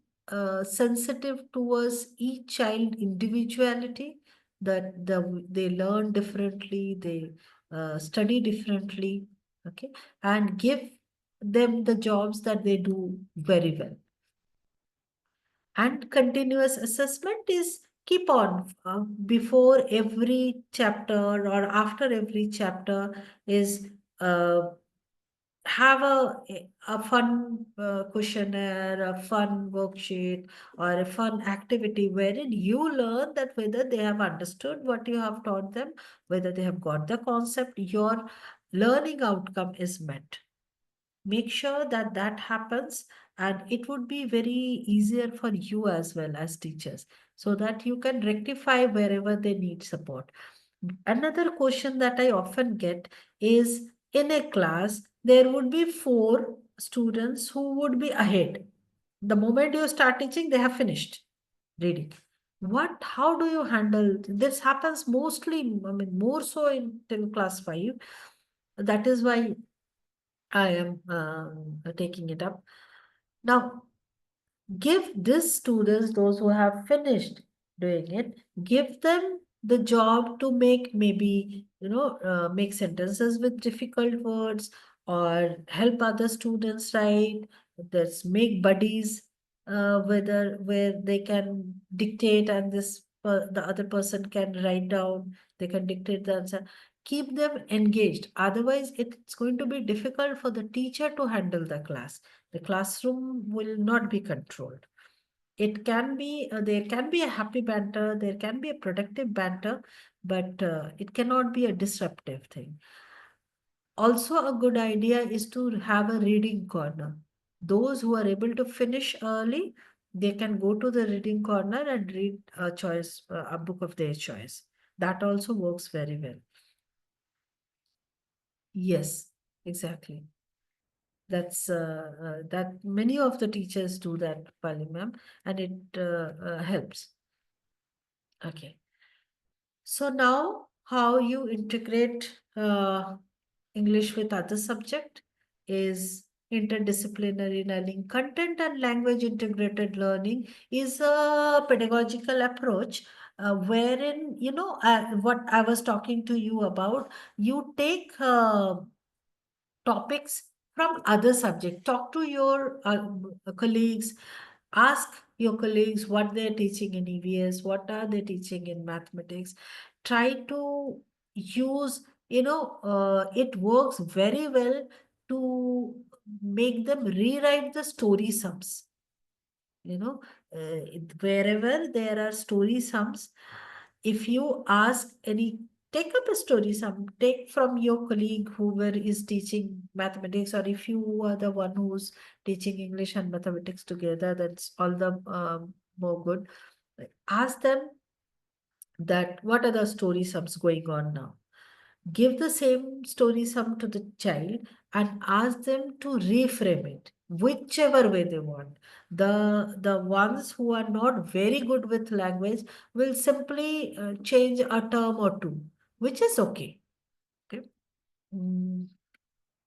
Speaker 1: sensitive towards each child individuality, that they learn differently, they study differently, okay, and give them the jobs that they do very well. And continuous assessment is keep on before every chapter or after every chapter is have a fun questionnaire, a fun worksheet, or a fun activity wherein you learn that whether they have understood what you have taught them, whether they have got the concept, your learning outcome is met. Make sure that that happens, and it would be very easier for you as well as teachers, so that you can rectify wherever they need support. Another question that I often get is, in a class, there would be 4 students who would be ahead. The moment you start teaching, they have finished reading. How do you handle this? Happens mostly, I mean, more so in till class 5. That is why I am taking it up. Now, give these students, those who have finished doing it, give them the job to make, maybe, make sentences with difficult words, or help other students write. Let's make buddies, where they can dictate, and the other person can write down, they can dictate the answer. Keep them engaged. Otherwise, it's going to be difficult for the teacher to handle the class. The classroom will not be controlled. It can be, there can be a happy banter, there can be a productive banter, but it cannot be a disruptive thing. Also, a good idea is to have a reading corner. Those who are able to finish early, they can go to the reading corner and read a book of their choice. That also works very well. Yes, exactly. That's that many of the teachers do that, Pali ma'am, and it helps. Okay. So now how you integrate English with other subject is interdisciplinary learning. Content and language integrated learning is a pedagogical approach wherein, you know, what I was talking to you about, you take topics from other subject. Talk to your colleagues, ask your colleagues what they're teaching in EVS, what are they teaching in mathematics. Try to use, you know, it works very well to make them rewrite the story sums. You know, wherever there are story sums, if you ask any, take up a story sum, take from your colleague whoever is teaching mathematics, or if you are the one who's teaching English and mathematics together, that's all the more good. Ask them that what are the story sums going on now. Give the same story sum to the child and ask them to reframe it whichever way they want. The ones who are not very good with language will simply change a term or two, which is okay. Okay. Mm,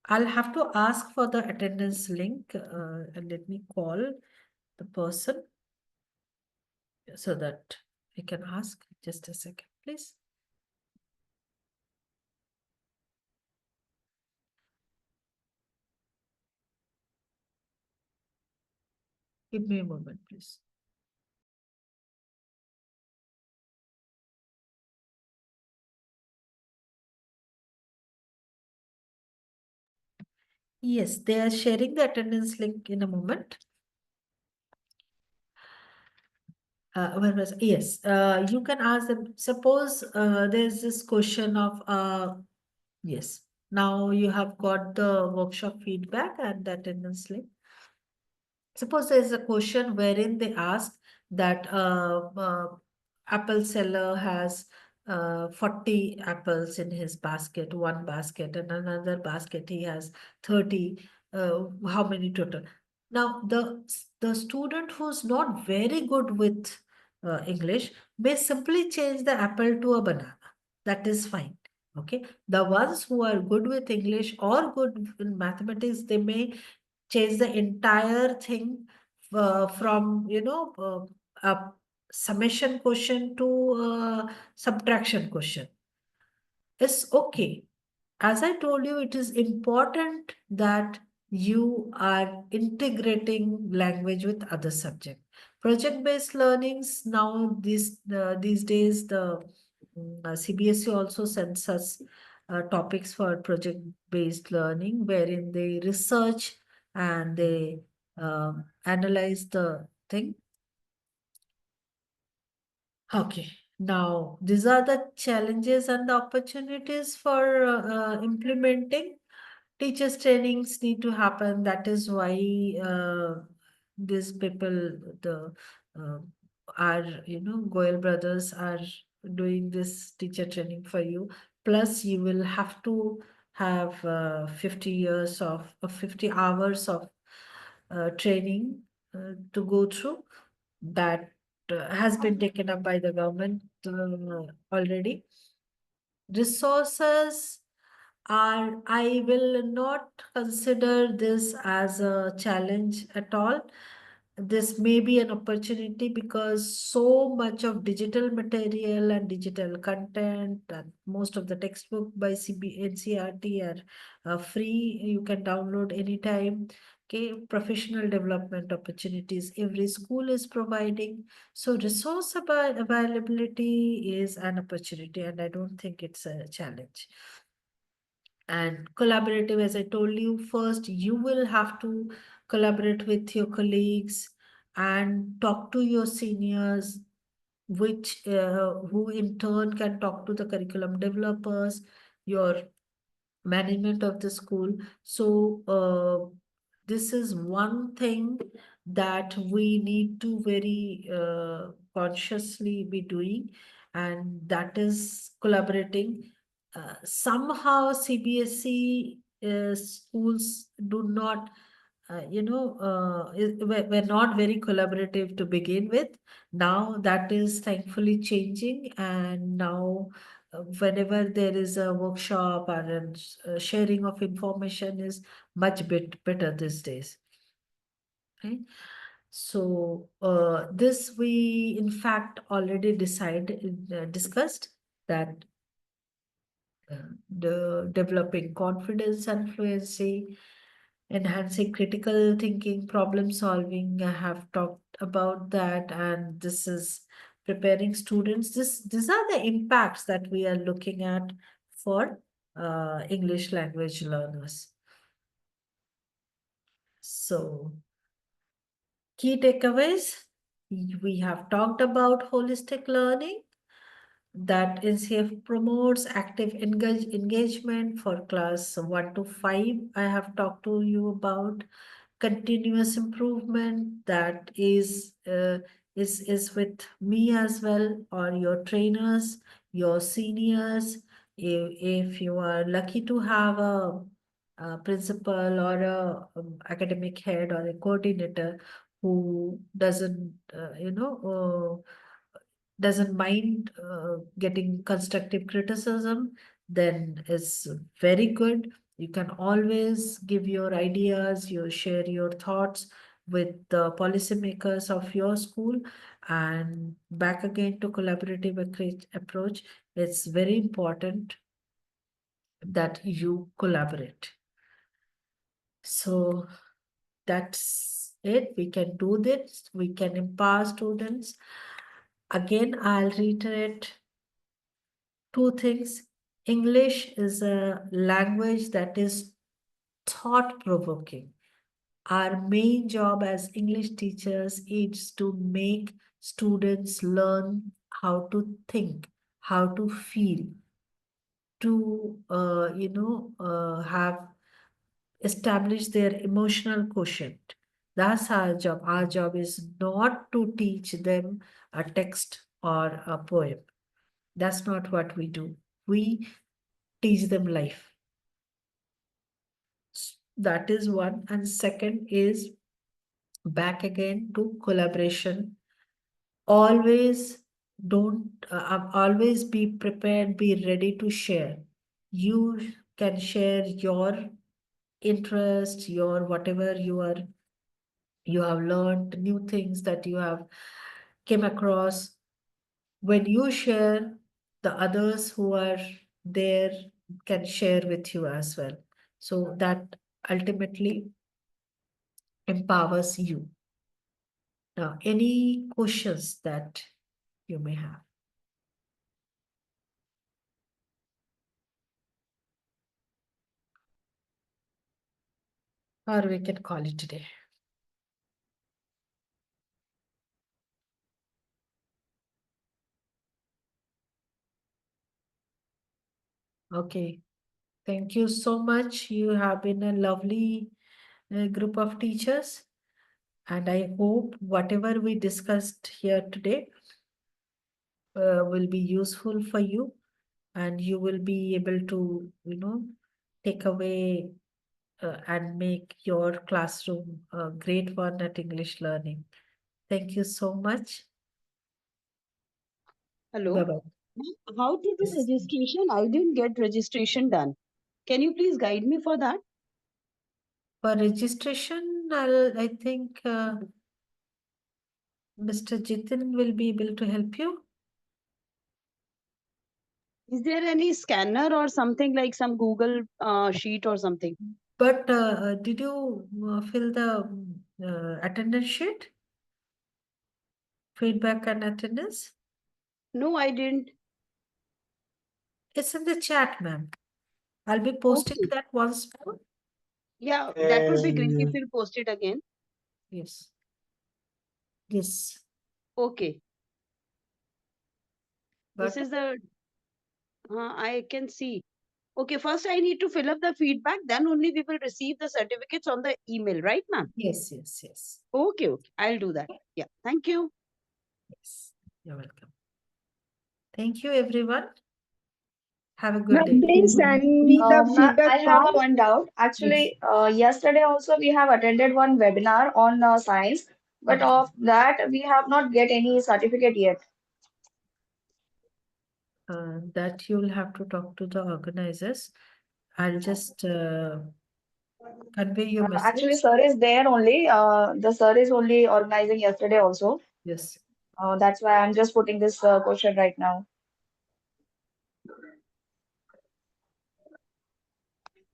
Speaker 1: I'll have to ask for the attendance link and let me call the person so that I can ask. Just a second, please. Give me a moment, please. Yes, they are sharing the attendance link in a moment. Where was, yes, you can ask them. Suppose there's this question of yes. Now you have got the workshop feedback and the attendance link. Suppose there is a question wherein they ask that apple seller has 40 apples in his basket, one basket, and another basket he has 30. How many total? Now, the student who's not very good with English may simply change the apple to a banana. That is fine. Okay. The ones who are good with English or good in mathematics, they may change the entire thing from, you know, a summation question to a subtraction question. It's okay. As I told you, it is important that you are integrating language with other subject. Project-based learnings now these days the CBSE also sends us topics for project-based learning wherein they research and they analyze the thing. Okay. Now, these are the challenges and the opportunities for implementing. Teachers' trainings need to happen. That is why these people, the uh, are, you know, Goyal Brothers are doing this teacher training for you. Plus, you will have to have 50 years of 50 hours of training to go through. That has been taken up by the government already. Resources are, I will not consider this as a challenge at all. This may be an opportunity because so much of digital material and digital content and most of the textbook by NCRT are free. You can download anytime. Okay, professional development opportunities every school is providing. So resource availability is an opportunity, and I don't think it's a challenge. And collaborative, as I told you, first you will have to collaborate with your colleagues and talk to your seniors, which who in turn can talk to the curriculum developers, your management of the school. So this is one thing that we need to very consciously be doing, and that is collaborating. Somehow CBSE schools do not, were not very collaborative to begin with. Now that is thankfully changing, and now whenever there is a workshop or a sharing of information is much better these days. Okay. So this we in fact already discussed that the developing confidence and fluency, enhancing critical thinking, problem solving. I have talked about that, and this is preparing students. These are the impacts that we are looking at for English language learners. So, key takeaways. We have talked about holistic learning, that NCF promotes active engagement for class 1 to 5. I have talked to you about continuous improvement, that is with me as well, or your trainers, your seniors. If you are lucky to have a principal or a academic head or a coordinator who doesn't mind getting constructive criticism, then it's very good. You can always give your ideas, you share your thoughts with the policymakers of your school. And back again to collaborative approach, it's very important that you collaborate. So that's it. We can do this. We can empower students. Again, I'll reiterate two things. English is a language that is thought-provoking. Our main job as English teachers is to make students learn how to think, how to feel, to have establish their emotional quotient. That's our job. Our job is not to teach them a text or a poem. That's not what we do. We teach them life. That is one. And second is back again to collaboration. Always always be prepared, be ready to share. You can share your interest, your whatever you have learned, new things that you have came across. When you share, the others who are there can share with you as well. So that ultimately empowers you. Now, any questions that you may have? Or we can call it today. Okay. Thank you so much. You have been a lovely group of teachers. And I hope whatever we discussed here today will be useful for you, and you will be able to, take away and make your classroom a great one at English learning. Thank you so much.
Speaker 6: Hello.
Speaker 1: Bye-bye.
Speaker 6: How to do
Speaker 1: Yes.
Speaker 6: registration? I didn't get registration done. Can you please guide me for that?
Speaker 1: For registration, I think Mr. Jitin will be able to help you.
Speaker 6: Is there any scanner or something like some Google sheet or something?
Speaker 1: But did you fill the attendance sheet? Feedback and attendance?
Speaker 6: No, I didn't.
Speaker 1: It's in the chat, ma'am. I'll be posting
Speaker 6: Okay.
Speaker 1: that once more.
Speaker 6: Yeah, that would be great if you'll post it again.
Speaker 1: Yes. Yes.
Speaker 6: Okay. This
Speaker 1: But
Speaker 6: is the, I can see. Okay, first I need to fill up the feedback, then only we will receive the certificates on the email, right, ma'am?
Speaker 1: yes, yes, yes.
Speaker 6: Okay, okay. I'll do that. Yeah, thank you.
Speaker 1: Yes. You're welcome. Thank you, everyone. Have a good
Speaker 7: Ma'am,
Speaker 1: day.
Speaker 7: please send me the feedback
Speaker 8: I have
Speaker 7: form.
Speaker 8: one doubt.
Speaker 1: Yes.
Speaker 8: Actually, yesterday also we have attended one webinar on science, but
Speaker 1: Okay.
Speaker 8: of that we have not get any certificate yet.
Speaker 1: That you'll have to talk to the organizers. I'll just convey your
Speaker 8: Actually,
Speaker 1: message.
Speaker 8: sir is there only. The sir is only organizing yesterday also.
Speaker 1: Yes.
Speaker 8: That's why I'm just putting this question right now.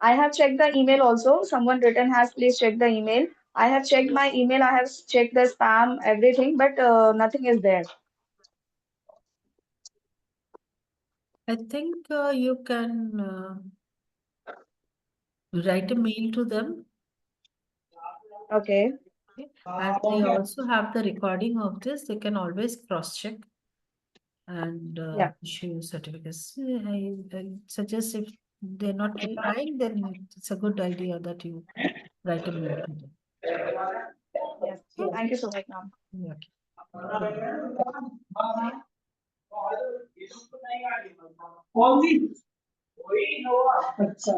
Speaker 8: I have checked the email also. Someone written has please check the email. I have checked my email. I have checked the spam, everything, but nothing is there.
Speaker 1: I think you can write a mail to them.
Speaker 8: Okay.
Speaker 1: Okay. As they also have the recording of this, they can always cross-check and
Speaker 8: Yeah.
Speaker 1: issue certificates. I suggest if they're not replying, then it's a good idea that you write a mail to them.
Speaker 8: Yes. Thank you so much, ma'am.
Speaker 1: Yeah. Good.
Speaker 7: अच्छा